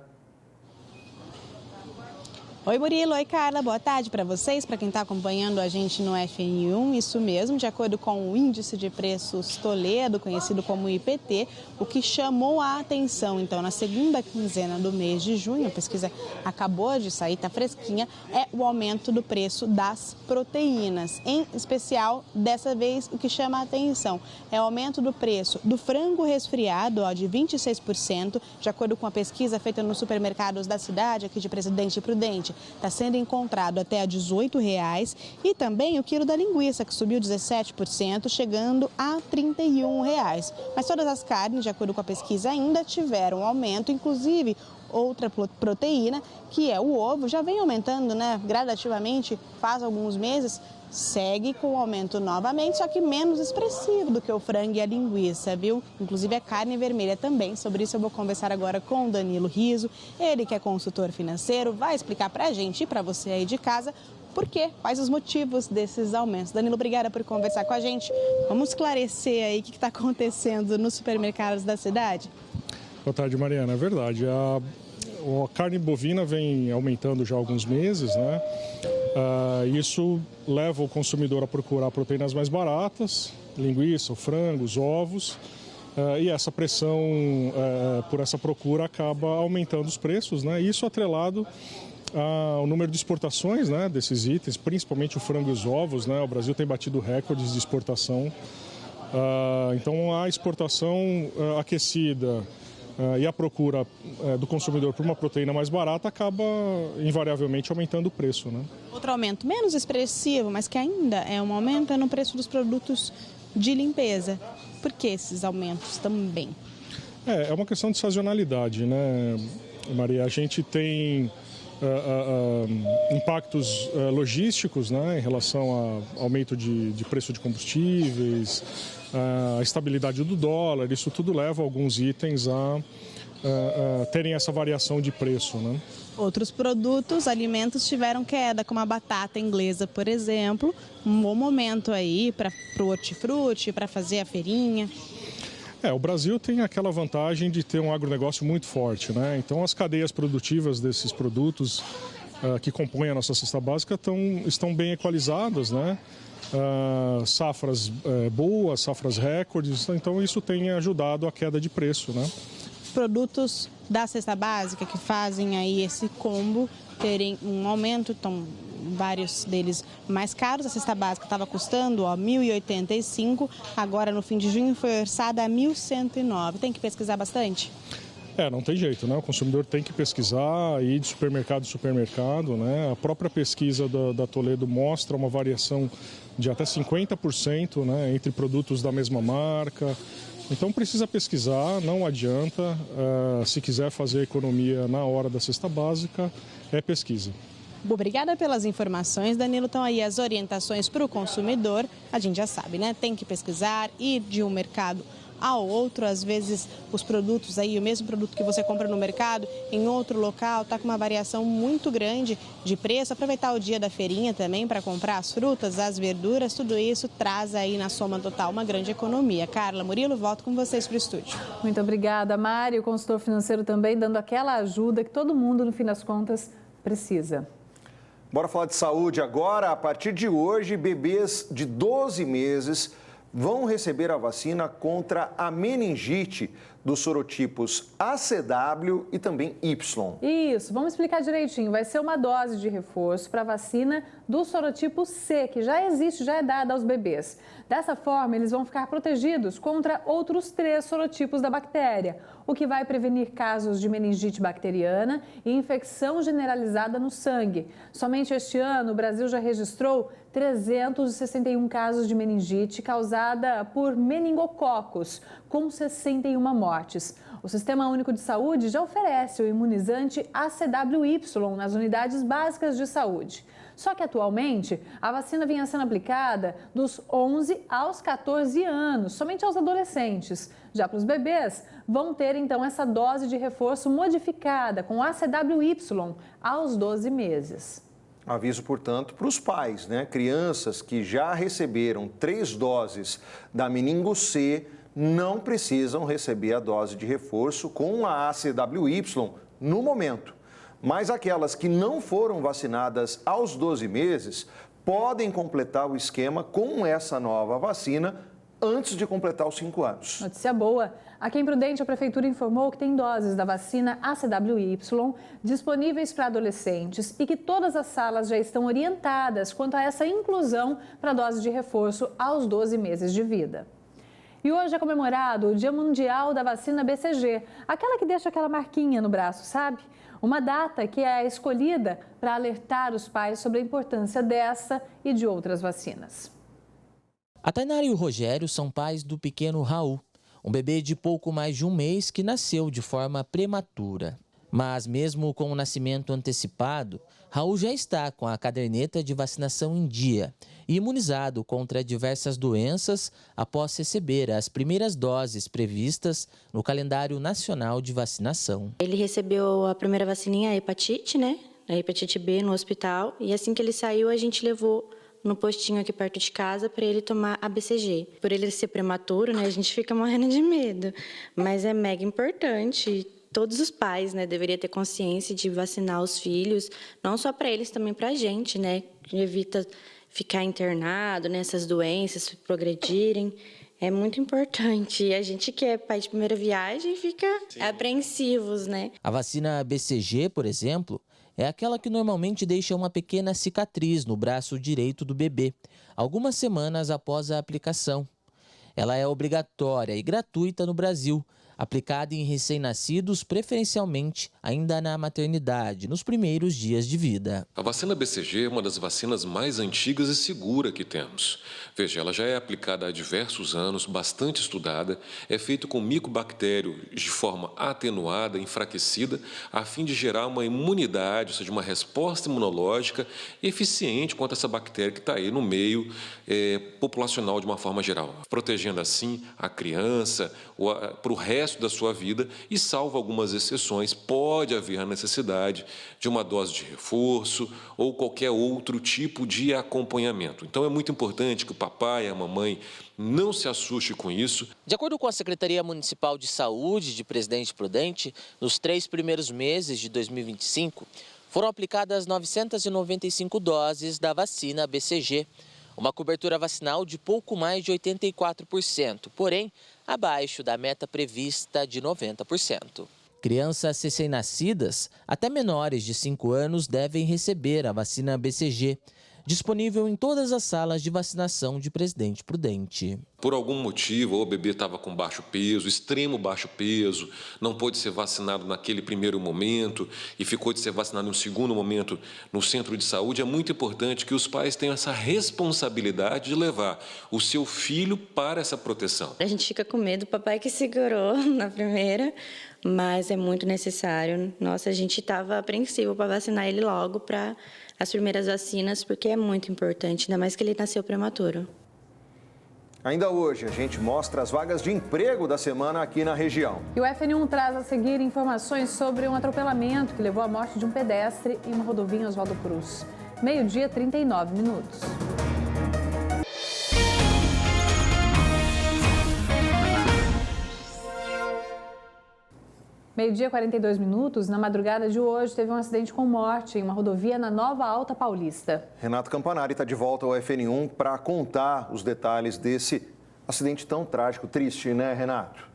Oi Murilo, oi Carla, boa tarde para vocês, para quem está acompanhando a gente no FN1, isso mesmo, de acordo com o Índice de Preços Toledo, conhecido como IPT, o que chamou a atenção, então, na segunda quinzena do mês de junho, a pesquisa acabou de sair, está fresquinha, é o aumento do preço das proteínas, em especial, dessa vez, o que chama a atenção é o aumento do preço do frango resfriado, de 26%, de acordo com a pesquisa feita nos supermercados da cidade, aqui de Presidente Prudente. Está sendo encontrado até a R$ 18,00 e também o quilo da linguiça, que subiu 17%, chegando a R$ 31,00. Mas todas as carnes, de acordo com a pesquisa, ainda tiveram aumento, inclusive outra proteína, que é o ovo, já vem aumentando, né, gradativamente, faz alguns meses, segue com o aumento novamente, só que menos expressivo do que o frango e a linguiça, viu? Inclusive a carne vermelha também. Sobre isso eu vou conversar agora com o Danilo Riso, ele que é consultor financeiro, vai explicar pra gente e pra você aí de casa por quê, quais os motivos desses aumentos. Danilo, obrigada por conversar com a gente. Vamos esclarecer aí o que está acontecendo nos supermercados da cidade? Boa tarde, Mariana. É verdade. A carne bovina vem aumentando já há alguns meses, né? Isso leva o consumidor a procurar proteínas mais baratas, linguiça, frangos, ovos, e essa pressão por essa procura acaba aumentando os preços, né? Isso atrelado ao número de exportações, né, desses itens, principalmente o frango e os ovos, né? O Brasil tem batido recordes de exportação, então a exportação aquecida e a procura do consumidor por uma proteína mais barata acaba invariavelmente aumentando o preço, né? Outro aumento menos expressivo, mas que ainda é um aumento, é no preço dos produtos de limpeza. Por que esses aumentos também? É uma questão de sazonalidade, né, Maria? A gente tem impactos logísticos, né, em relação ao aumento de preço de combustíveis, a estabilidade do dólar, isso tudo leva alguns itens a terem essa variação de preço, né? Outros produtos, alimentos tiveram queda, como a batata inglesa, por exemplo. Um bom momento aí para o hortifruti, para fazer a feirinha. O Brasil tem aquela vantagem de ter um agronegócio muito forte, né? Então as cadeias produtivas desses produtos que compõem a nossa cesta básica estão bem equalizadas, né? Safras boas, safras recordes, então isso tem ajudado a queda de preço, né? Produtos da cesta básica que fazem aí esse combo terem um aumento, estão vários deles mais caros. A cesta básica estava custando R$ 1.085, agora no fim de junho foi orçada a R$ 1.109. Tem que pesquisar bastante? Não tem jeito, né? O consumidor tem que pesquisar, ir de supermercado em supermercado, né? A própria pesquisa da Toledo mostra uma variação de até 50%, né, entre produtos da mesma marca. Então precisa pesquisar, não adianta. Se quiser fazer economia na hora da cesta básica, é pesquisa. Obrigada pelas informações, Danilo. Então aí as orientações para o consumidor, a gente já sabe, né? Tem que pesquisar, ir de um mercado ao outro. Às vezes os produtos aí, o mesmo produto que você compra no mercado, em outro local, está com uma variação muito grande de preço. Aproveitar o dia da feirinha também para comprar as frutas, as verduras, tudo isso traz aí na soma total uma grande economia. Carla, Murilo, volto com vocês para o estúdio. Muito obrigada, Mari. O consultor financeiro também dando aquela ajuda que todo mundo, no fim das contas, precisa. Bora falar de saúde agora. A partir de hoje, bebês de 12 meses vão receber a vacina contra a meningite dos sorotipos ACW e também Y. Isso, vamos explicar direitinho. Vai ser uma dose de reforço para a vacina do sorotipo C, que já existe, já é dada aos bebês. Dessa forma, eles vão ficar protegidos contra outros 3 sorotipos da bactéria, o que vai prevenir casos de meningite bacteriana e infecção generalizada no sangue. Somente este ano, o Brasil já registrou 361 casos de meningite causada por meningococos, com 61 mortes. O Sistema Único de Saúde já oferece o imunizante ACWY nas unidades básicas de saúde. Só que atualmente a vacina vinha sendo aplicada dos 11 aos 14 anos, somente aos adolescentes. Já para os bebês, vão ter então essa dose de reforço modificada com ACWY aos 12 meses. Aviso, portanto, para os pais, né? Crianças que já receberam 3 doses da meningo C não precisam receber a dose de reforço com a ACWY no momento. Mas aquelas que não foram vacinadas aos 12 meses podem completar o esquema com essa nova vacina antes de completar os 5 anos. Notícia boa. Aqui em Prudente, a Prefeitura informou que tem doses da vacina ACWY disponíveis para adolescentes e que todas as salas já estão orientadas quanto a essa inclusão para a dose de reforço aos 12 meses de vida. E hoje é comemorado o Dia Mundial da Vacina BCG, aquela que deixa aquela marquinha no braço, sabe? Uma data que é escolhida para alertar os pais sobre a importância dessa e de outras vacinas. A Tainara e o Rogério são pais do pequeno Raul, um bebê de pouco mais de um mês que nasceu de forma prematura. Mas mesmo com o nascimento antecipado, Raul já está com a caderneta de vacinação em dia e imunizado contra diversas doenças após receber as primeiras doses previstas no calendário nacional de vacinação. Ele recebeu a primeira vacininha, a hepatite, né? A hepatite B no hospital, e assim que ele saiu a gente levou no postinho aqui perto de casa para ele tomar a BCG. Por ele ser prematuro, né, a gente fica morrendo de medo, mas é mega importante. Todos os pais, né, deveriam ter consciência de vacinar os filhos, não só para eles, também para a gente, né, que evita ficar internado nessas doenças, progredirem. É muito importante. E a gente que é pai de primeira viagem fica apreensivos, né? A vacina BCG, por exemplo, é aquela que normalmente deixa uma pequena cicatriz no braço direito do bebê, algumas semanas após a aplicação. Ela é obrigatória e gratuita no Brasil, aplicada em recém-nascidos, preferencialmente ainda na maternidade, nos primeiros dias de vida. A vacina BCG é uma das vacinas mais antigas e segura que temos. Veja, ela já é aplicada há diversos anos, bastante estudada, é feito com micobactério de forma atenuada, enfraquecida, a fim de gerar uma imunidade, ou seja, uma resposta imunológica eficiente contra essa bactéria que está aí no meio populacional de uma forma geral, protegendo assim a criança para o resto da sua vida e, salvo algumas exceções, pode haver a necessidade de uma dose de reforço ou qualquer outro tipo de acompanhamento. Então é muito importante que o papai e a mamãe não se assuste com isso. De acordo com a Secretaria Municipal de Saúde de Presidente Prudente, nos 3 primeiros meses de 2025, foram aplicadas 995 doses da vacina BCG, uma cobertura vacinal de pouco mais de 84%, porém abaixo da meta prevista de 90%. Crianças recém-nascidas, até menores de 5 anos, devem receber a vacina BCG, disponível em todas as salas de vacinação de Presidente Prudente. Por algum motivo, ou o bebê estava com baixo peso, extremo baixo peso, não pôde ser vacinado naquele primeiro momento e ficou de ser vacinado no segundo momento no centro de saúde, é muito importante que os pais tenham essa responsabilidade de levar o seu filho para essa proteção. A gente fica com medo, o papai que segurou na primeira, mas é muito necessário. Nossa, a gente estava apreensivo para vacinar ele logo para as primeiras vacinas, porque é muito importante, ainda mais que ele nasceu prematuro. Ainda hoje, a gente mostra as vagas de emprego da semana aqui na região. E o FN1 traz a seguir informações sobre um atropelamento que levou à morte de um pedestre em uma rodovia em Oswaldo Cruz. 12h, 39 minutos. Meio-dia, 42 minutos. Na madrugada de hoje, teve um acidente com morte em uma rodovia na Nova Alta Paulista. Renato Campanari está de volta ao FN1 para contar os detalhes desse Acidente tão trágico, triste, né, Renato?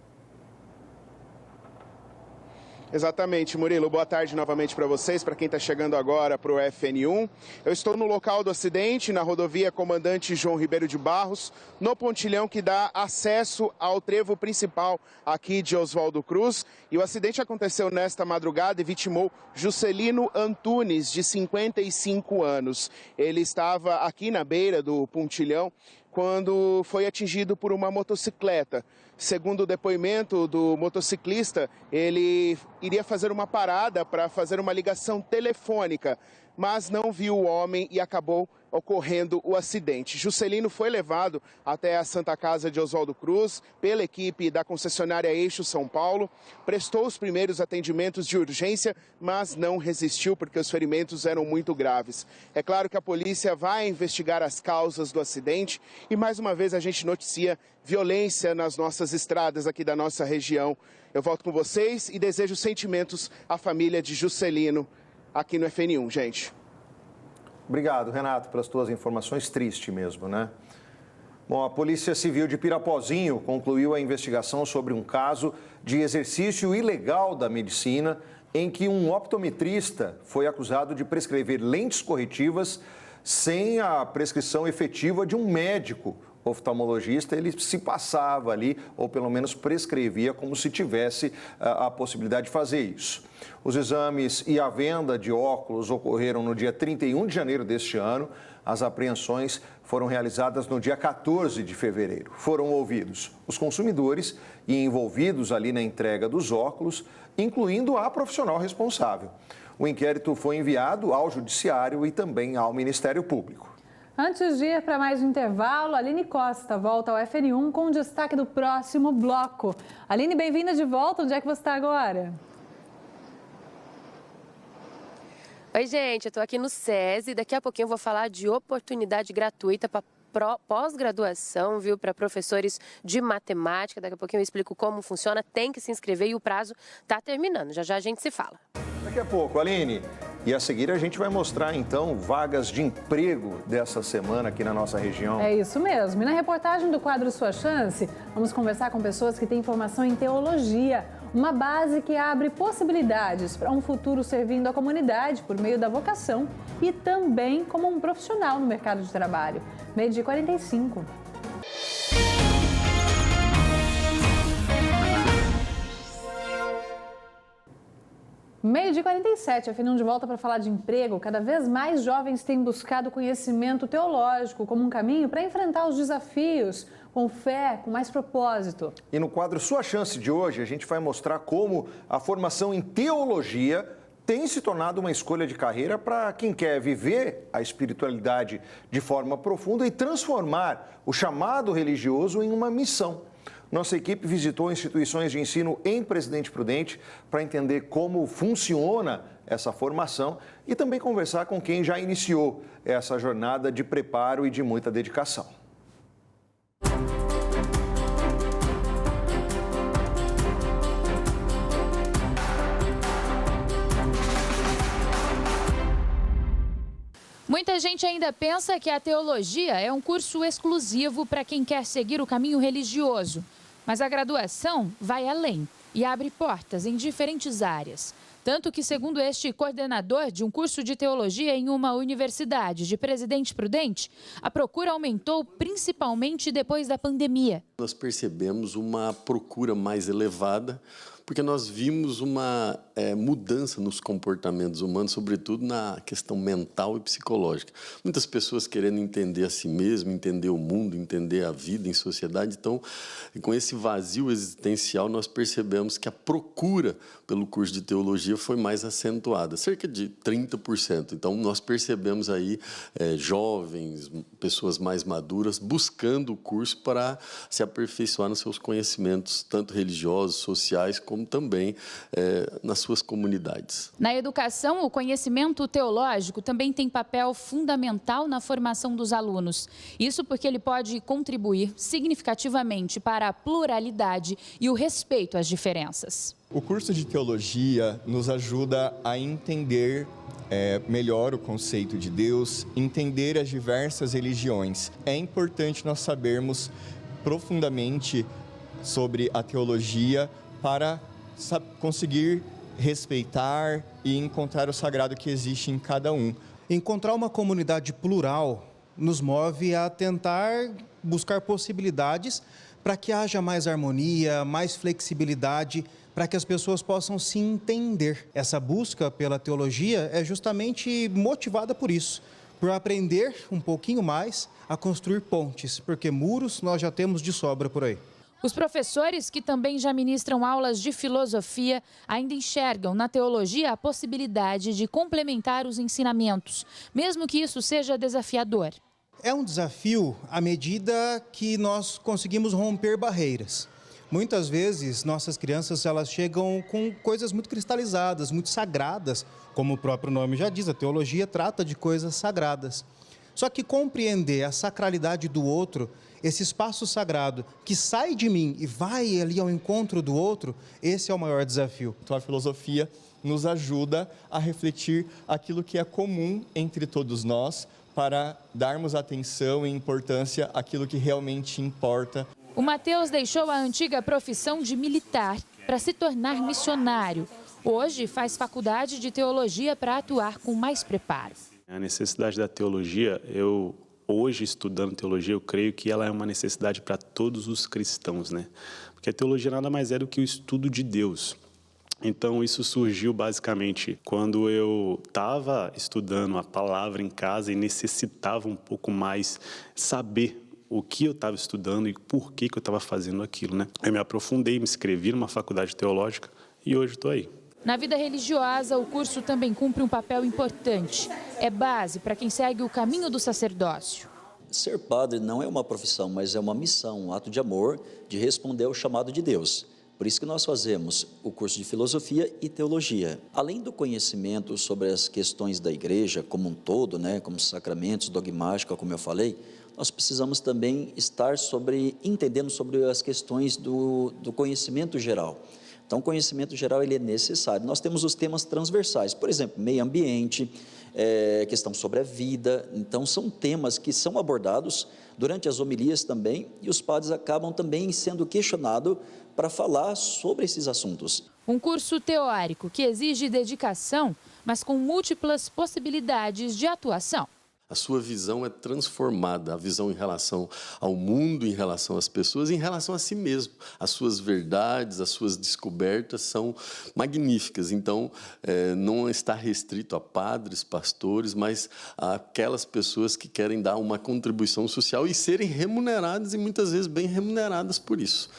Exatamente, Murilo. Boa tarde novamente para vocês, para quem está chegando agora para o FN1. Eu estou no local do acidente, na rodovia Comandante João Ribeiro de Barros, no pontilhão que dá acesso ao trevo principal aqui de Oswaldo Cruz. E o acidente aconteceu nesta madrugada e vitimou Juscelino Antunes, de 55 anos. Ele estava aqui na beira do pontilhão quando foi atingido por uma motocicleta. Segundo o depoimento do motociclista, ele iria fazer uma parada para fazer uma ligação telefônica, mas não viu o homem e acabou ocorrendo o acidente. Juscelino foi levado até a Santa Casa de Oswaldo Cruz pela equipe da concessionária Eixo São Paulo, prestou os primeiros atendimentos de urgência, mas não resistiu porque os ferimentos eram muito graves. É claro que a polícia vai investigar as causas do acidente e mais uma vez a gente noticia violência nas nossas estradas aqui da nossa região. Eu volto com vocês e desejo sentimentos à família de Juscelino aqui no FN1, gente. Obrigado, Renato, pelas tuas informações. Triste mesmo, né? Bom, a Polícia Civil de Pirapozinho concluiu a investigação sobre um caso de exercício ilegal da medicina em que um optometrista foi acusado de prescrever lentes corretivas sem a prescrição efetiva de um médico oftalmologista. Ele se passava ali, ou pelo menos prescrevia, como se tivesse a possibilidade de fazer isso. Os exames e a venda de óculos ocorreram no dia 31 de janeiro deste ano. As apreensões foram realizadas no dia 14 de fevereiro. Foram ouvidos os consumidores e envolvidos ali na entrega dos óculos, incluindo a profissional responsável. O inquérito foi enviado ao Judiciário e também ao Ministério Público. Antes de ir para mais um intervalo, Aline Costa volta ao FN1 com o destaque do próximo bloco. Aline, bem-vinda de volta. Onde é que você está agora? Oi, gente. Eu estou aqui no SESI. Daqui a pouquinho eu vou falar de oportunidade gratuita para pós-graduação, viu, para professores de matemática. Daqui a pouquinho eu explico como funciona. Tem que se inscrever e o prazo está terminando. Já já a gente se fala. Daqui a pouco, Aline. E a seguir a gente vai mostrar, então, vagas de emprego dessa semana aqui na nossa região. É isso mesmo. E na reportagem do quadro Sua Chance, vamos conversar com pessoas que têm formação em teologia. Uma base que abre possibilidades para um futuro servindo a comunidade por meio da vocação e também como um profissional no mercado de trabalho. 12h45. Meio de 47, afinal de volta para falar de emprego. Cada vez mais jovens têm buscado conhecimento teológico como um caminho para enfrentar os desafios com fé, com mais propósito. E no quadro Sua Chance de hoje, a gente vai mostrar como a formação em teologia tem se tornado uma escolha de carreira para quem quer viver a espiritualidade de forma profunda e transformar o chamado religioso em uma missão. Nossa equipe visitou instituições de ensino em Presidente Prudente para entender como funciona essa formação e também conversar com quem já iniciou essa jornada de preparo e de muita dedicação. Muita gente ainda pensa que a teologia é um curso exclusivo para quem quer seguir o caminho religioso. Mas a graduação vai além e abre portas em diferentes áreas. Tanto que, segundo este coordenador de um curso de teologia em uma universidade de Presidente Prudente, a procura aumentou principalmente depois da pandemia. Nós percebemos uma procura mais elevada, porque nós vimos uma mudança nos comportamentos humanos, sobretudo na questão mental e psicológica. Muitas pessoas querendo entender a si mesmo, entender o mundo, entender a vida em sociedade. Então, com esse vazio existencial, nós percebemos que a procura pelo curso de teologia foi mais acentuada, cerca de 30%. Então, nós percebemos aí jovens, pessoas mais maduras, buscando o curso para se aperfeiçoar nos seus conhecimentos, tanto religiosos, sociais, como também nas suas comunidades. Na educação, o conhecimento teológico também tem papel fundamental na formação dos alunos. Isso porque ele pode contribuir significativamente para a pluralidade e o respeito às diferenças. O curso de teologia nos ajuda a entender melhor o conceito de Deus, entender as diversas religiões. É importante nós sabermos profundamente sobre a teologia para conseguir respeitar e encontrar o sagrado que existe em cada um. Encontrar uma comunidade plural nos move a tentar buscar possibilidades para que haja mais harmonia, mais flexibilidade, para que as pessoas possam se entender. Essa busca pela teologia é justamente motivada por isso, por aprender um pouquinho mais a construir pontes, porque muros nós já temos de sobra por aí. Os professores, que também já ministram aulas de filosofia, ainda enxergam na teologia a possibilidade de complementar os ensinamentos, mesmo que isso seja desafiador. É um desafio à medida que nós conseguimos romper barreiras. Muitas vezes, nossas crianças elas chegam com coisas muito cristalizadas, muito sagradas, como o próprio nome já diz, a teologia trata de coisas sagradas. Só que compreender a sacralidade do outro, esse espaço sagrado que sai de mim e vai ali ao encontro do outro, esse é o maior desafio. Então, a filosofia nos ajuda a refletir aquilo que é comum entre todos nós, para darmos atenção e importância àquilo que realmente importa. O Mateus deixou a antiga profissão de militar para se tornar missionário. Hoje faz faculdade de teologia para atuar com mais preparo. A necessidade da teologia, hoje estudando teologia, eu creio que ela é uma necessidade para todos os cristãos, né? Porque a teologia nada mais é do que o estudo de Deus. Então, isso surgiu basicamente quando eu estava estudando a palavra em casa e necessitava um pouco mais saber o que eu estava estudando e por que eu estava fazendo aquilo, né? Eu me aprofundei, me inscrevi numa faculdade teológica e hoje estou aí. Na vida religiosa, o curso também cumpre um papel importante. É base para quem segue o caminho do sacerdócio. Ser padre não é uma profissão, mas é uma missão, um ato de amor, de responder ao chamado de Deus. Por isso que nós fazemos o curso de filosofia e teologia. Além do conhecimento sobre as questões da igreja como um todo, né, como sacramentos, dogmática, como eu falei, nós precisamos também estar entendendo sobre as questões do conhecimento geral. Então, o conhecimento geral ele é necessário. Nós temos os temas transversais, por exemplo, meio ambiente, questão sobre a vida. Então, são temas que são abordados durante as homilias também, e os padres acabam também sendo questionados para falar sobre esses assuntos. Um curso teórico que exige dedicação, mas com múltiplas possibilidades de atuação. A sua visão é transformada, a visão em relação ao mundo, em relação às pessoas, em relação a si mesmo. As suas verdades, as suas descobertas são magníficas. Então, não está restrito a padres, pastores, mas a aquelas pessoas que querem dar uma contribuição social e serem remuneradas, e muitas vezes bem remuneradas por isso.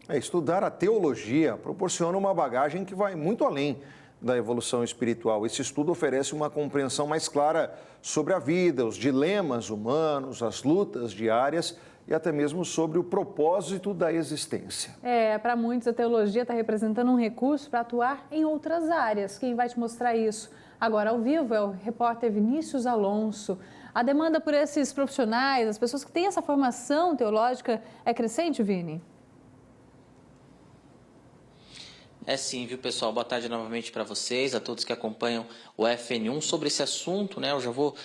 Estudar a teologia proporciona uma bagagem que vai muito além da evolução espiritual. Esse estudo oferece uma compreensão mais clara sobre a vida, os dilemas humanos, as lutas diárias e até mesmo sobre o propósito da existência. Para muitos a teologia está representando um recurso para atuar em outras áreas. Quem vai te mostrar isso agora ao vivo é o repórter Vinícius Alonso. A demanda por esses profissionais, as pessoas que têm essa formação teológica, é crescente, Vini? É sim, viu, pessoal? Boa tarde novamente para vocês, a todos que acompanham o FN1. Sobre esse assunto, né, eu já vou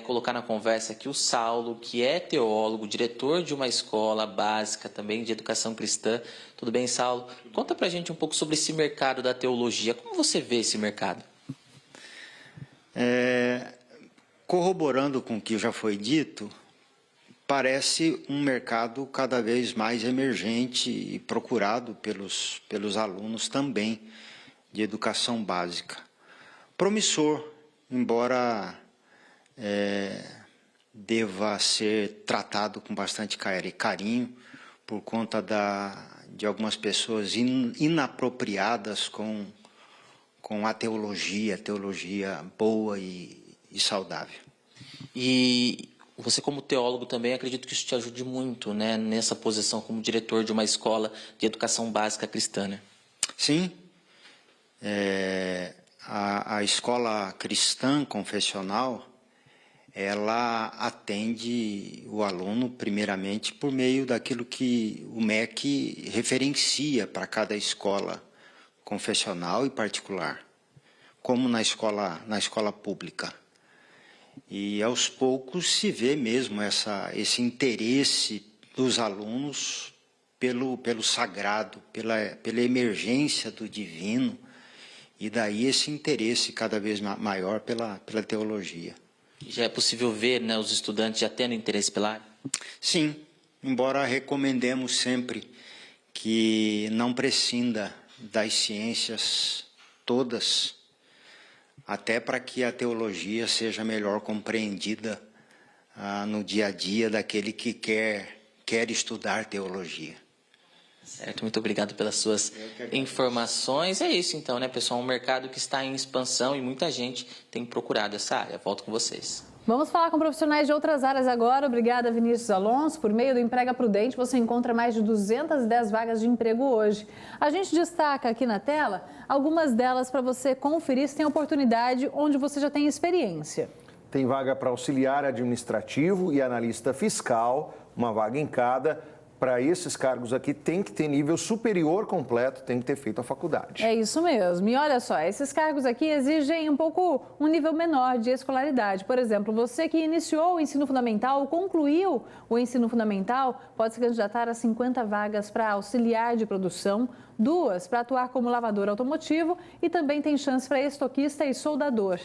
colocar na conversa aqui o Saulo, que é teólogo, diretor de uma escola básica também de educação cristã. Tudo bem, Saulo? Conta pra gente um pouco sobre esse mercado da teologia. Como você vê esse mercado? Corroborando com o que já foi dito, parece um mercado cada vez mais emergente e procurado pelos alunos também de educação básica. Promissor, embora deva ser tratado com bastante carinho por conta de algumas pessoas inapropriadas com a teologia boa e saudável. E você, como teólogo, também acredito que isso te ajude muito, né, nessa posição como diretor de uma escola de educação básica cristã, né? Sim. A escola cristã confessional, ela atende o aluno, primeiramente, por meio daquilo que o MEC referencia para cada escola confessional e particular, como na escola pública. E aos poucos se vê mesmo esse interesse dos alunos pelo sagrado, pela emergência do divino, e daí esse interesse cada vez maior pela teologia. Já é possível ver, né, os estudantes já tendo interesse pela área? Sim, embora recomendemos sempre que não prescinda das ciências todas, até para que a teologia seja melhor compreendida no dia a dia daquele que quer estudar teologia. Certo, muito obrigado pelas suas informações. É isso então, né, pessoal? Um mercado que está em expansão e muita gente tem procurado essa área. Volto com vocês. Vamos falar com profissionais de outras áreas agora. Obrigada, Vinícius Alonso. Por meio do Emprega Prudente, você encontra mais de 210 vagas de emprego hoje. A gente destaca aqui na tela algumas delas para você conferir se tem oportunidade onde você já tem experiência. Tem vaga para auxiliar administrativo e analista fiscal, uma vaga em cada. Para esses cargos aqui, tem que ter nível superior completo, tem que ter feito a faculdade. É isso mesmo. E olha só, esses cargos aqui exigem um nível menor de escolaridade. Por exemplo, você que iniciou o ensino fundamental ou concluiu o ensino fundamental, pode se candidatar a 50 vagas para auxiliar de produção, 2 para atuar como lavador automotivo e também tem chance para estoquista e soldador.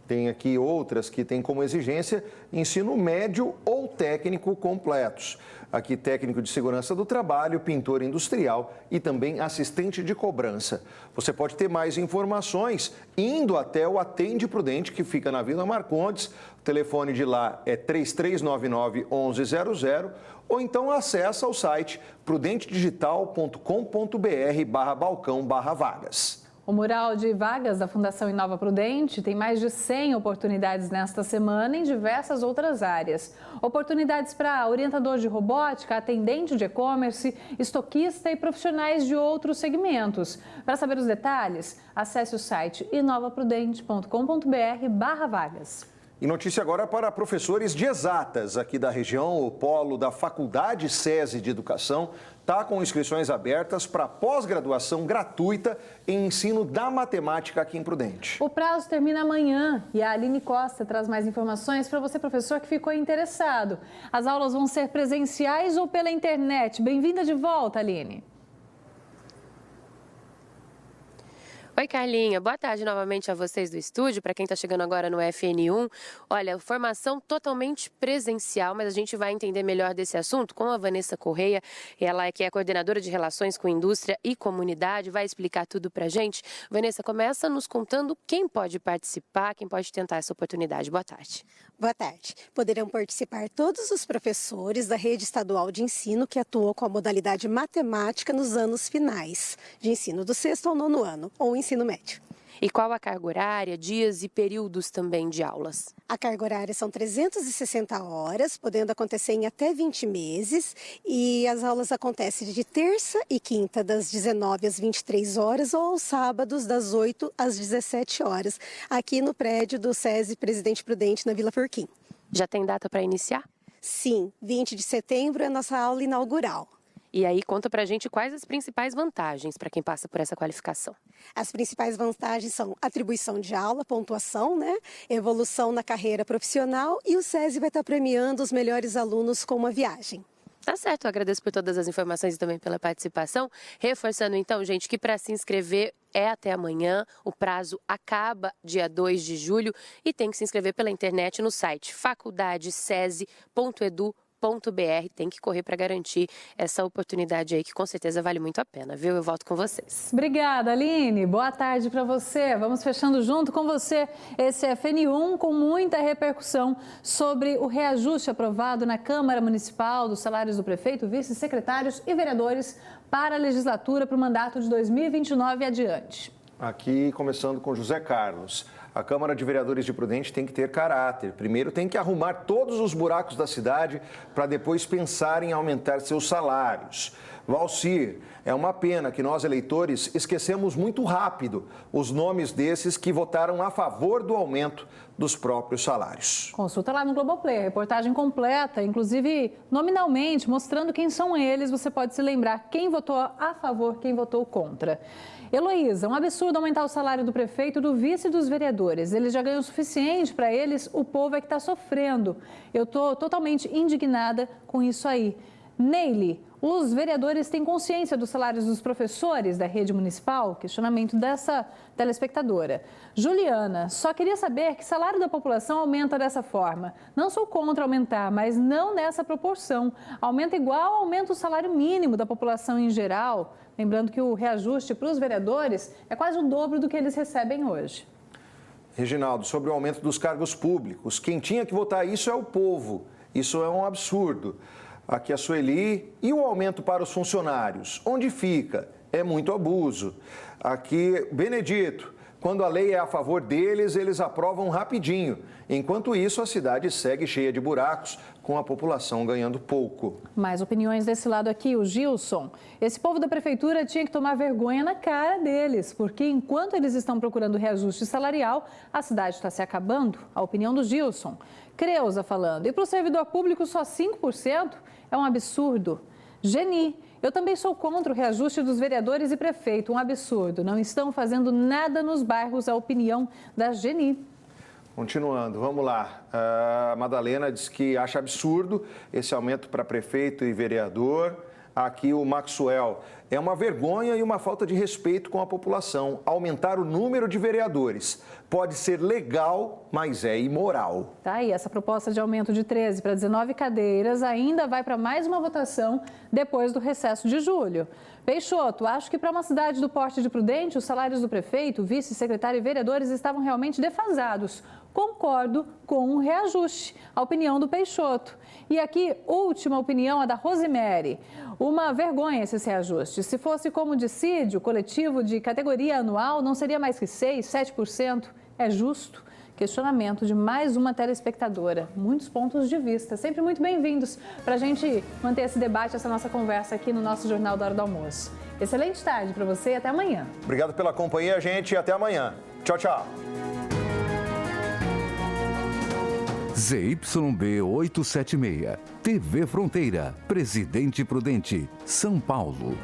Tem aqui outras que têm como exigência ensino médio ou técnico completos. Aqui, técnico de segurança do trabalho, pintor industrial e também assistente de cobrança. Você pode ter mais informações indo até o Atende Prudente, que fica na Vila Marcondes. O telefone de lá é 3399-1100 ou então acessa o site prudentedigital.com.br/balcão/vagas. O mural de vagas da Fundação Inova Prudente tem mais de 100 oportunidades nesta semana em diversas outras áreas. Oportunidades para orientador de robótica, atendente de e-commerce, estoquista e profissionais de outros segmentos. Para saber os detalhes, acesse o site inovaprudente.com.br/vagas. E notícia agora para professores de exatas aqui da região. O polo da Faculdade SESI de Educação está com inscrições abertas para pós-graduação gratuita em ensino da matemática aqui em Prudente. O prazo termina amanhã e a Aline Costa traz mais informações para você, professor, que ficou interessado. As aulas vão ser presenciais ou pela internet? Bem-vinda de volta, Aline. Oi, Carlinha. Boa tarde novamente a vocês do estúdio. Para quem está chegando agora no FN1, olha, formação totalmente presencial, mas a gente vai entender melhor desse assunto com a Vanessa Correia. Ela que é coordenadora de Relações com Indústria e Comunidade, vai explicar tudo para a gente. Vanessa, começa nos contando quem pode participar, quem pode tentar essa oportunidade. Boa tarde. Boa tarde. Poderão participar todos os professores da rede estadual de ensino que atuou com a modalidade matemática nos anos finais de ensino, do 6º ao 9º ano, ou ensino médio. E qual a carga horária, dias e períodos também de aulas? A carga horária são 360 horas, podendo acontecer em até 20 meses. E as aulas acontecem de terça e quinta, das 19 às 23 horas, ou aos sábados, das 8 às 17 horas, aqui no prédio do SESI Presidente Prudente, na Vila Forquim. Já tem data para iniciar? Sim, 20 de setembro é a nossa aula inaugural. E aí, conta pra gente quais as principais vantagens para quem passa por essa qualificação. As principais vantagens são atribuição de aula, pontuação, evolução na carreira profissional, e o SESI vai estar premiando os melhores alunos com uma viagem. Tá certo, eu agradeço por todas as informações e também pela participação. Reforçando então, gente, que para se inscrever é até amanhã, o prazo acaba dia 2 de julho e tem que se inscrever pela internet no site faculdadesesi.edu.br. Tem que correr para garantir essa oportunidade aí, que com certeza vale muito a pena, viu? Eu volto com vocês. Obrigada, Aline. Boa tarde para você. Vamos fechando junto com você esse FN1 com muita repercussão sobre o reajuste aprovado na Câmara Municipal dos salários do prefeito, vice-secretários e vereadores para a legislatura para o mandato de 2029 e adiante. Aqui, começando com José Carlos. A Câmara de Vereadores de Prudente tem que ter caráter. Primeiro tem que arrumar todos os buracos da cidade para depois pensar em aumentar seus salários. Valcir, é uma pena que nós, eleitores, esquecemos muito rápido os nomes desses que votaram a favor do aumento dos próprios salários. Consulta lá no Globoplay, a reportagem completa, inclusive nominalmente, mostrando quem são eles. Você pode se lembrar quem votou a favor, quem votou contra. Heloísa, um absurdo aumentar o salário do prefeito, do vice e dos vereadores. Eles já ganham o suficiente para eles, o povo é que está sofrendo. Eu estou totalmente indignada com isso aí. Neile, os vereadores têm consciência dos salários dos professores da rede municipal? Questionamento dessa telespectadora. Juliana, só queria saber que salário da população aumenta dessa forma. Não sou contra aumentar, mas não nessa proporção. Aumenta igual aumenta o salário mínimo da população em geral. Lembrando que o reajuste para os vereadores é quase o dobro do que eles recebem hoje. Reginaldo, sobre o aumento dos cargos públicos, quem tinha que votar isso é o povo. Isso é um absurdo. Aqui a Sueli, e o aumento para os funcionários? Onde fica? É muito abuso. Aqui, Benedito, quando a lei é a favor deles, eles aprovam rapidinho. Enquanto isso, a cidade segue cheia de buracos, com a população ganhando pouco. Mais opiniões desse lado aqui, o Gilson. Esse povo da prefeitura tinha que tomar vergonha na cara deles, porque enquanto eles estão procurando reajuste salarial, a cidade está se acabando. A opinião do Gilson. Creuza falando. E para o servidor público só 5%? É um absurdo. Geni, eu também sou contra o reajuste dos vereadores e prefeito. Um absurdo. Não estão fazendo nada nos bairros, a opinião da Geni. Continuando, vamos lá. A Madalena diz que acha absurdo esse aumento para prefeito e vereador. Aqui o Maxwell. É uma vergonha e uma falta de respeito com a população. Aumentar o número de vereadores pode ser legal, mas é imoral. Tá aí, essa proposta de aumento de 13 para 19 cadeiras ainda vai para mais uma votação depois do recesso de julho. Peixoto, acho que para uma cidade do porte de Prudente, os salários do prefeito, vice, secretário e vereadores estavam realmente defasados. Concordo com um reajuste. A opinião do Peixoto. E aqui, última opinião, a da Rosemary. Uma vergonha esse reajuste. Se fosse como dissídio coletivo de categoria anual, não seria mais que 6%, 7%. É justo? Questionamento de mais uma telespectadora. Muitos pontos de vista, sempre muito bem-vindos para a gente manter esse debate, essa nossa conversa aqui no nosso Jornal da Hora do Almoço. Excelente tarde para você e até amanhã. Obrigado pela companhia, gente, e até amanhã. Tchau, tchau. ZYB 876, TV Fronteira, Presidente Prudente, São Paulo.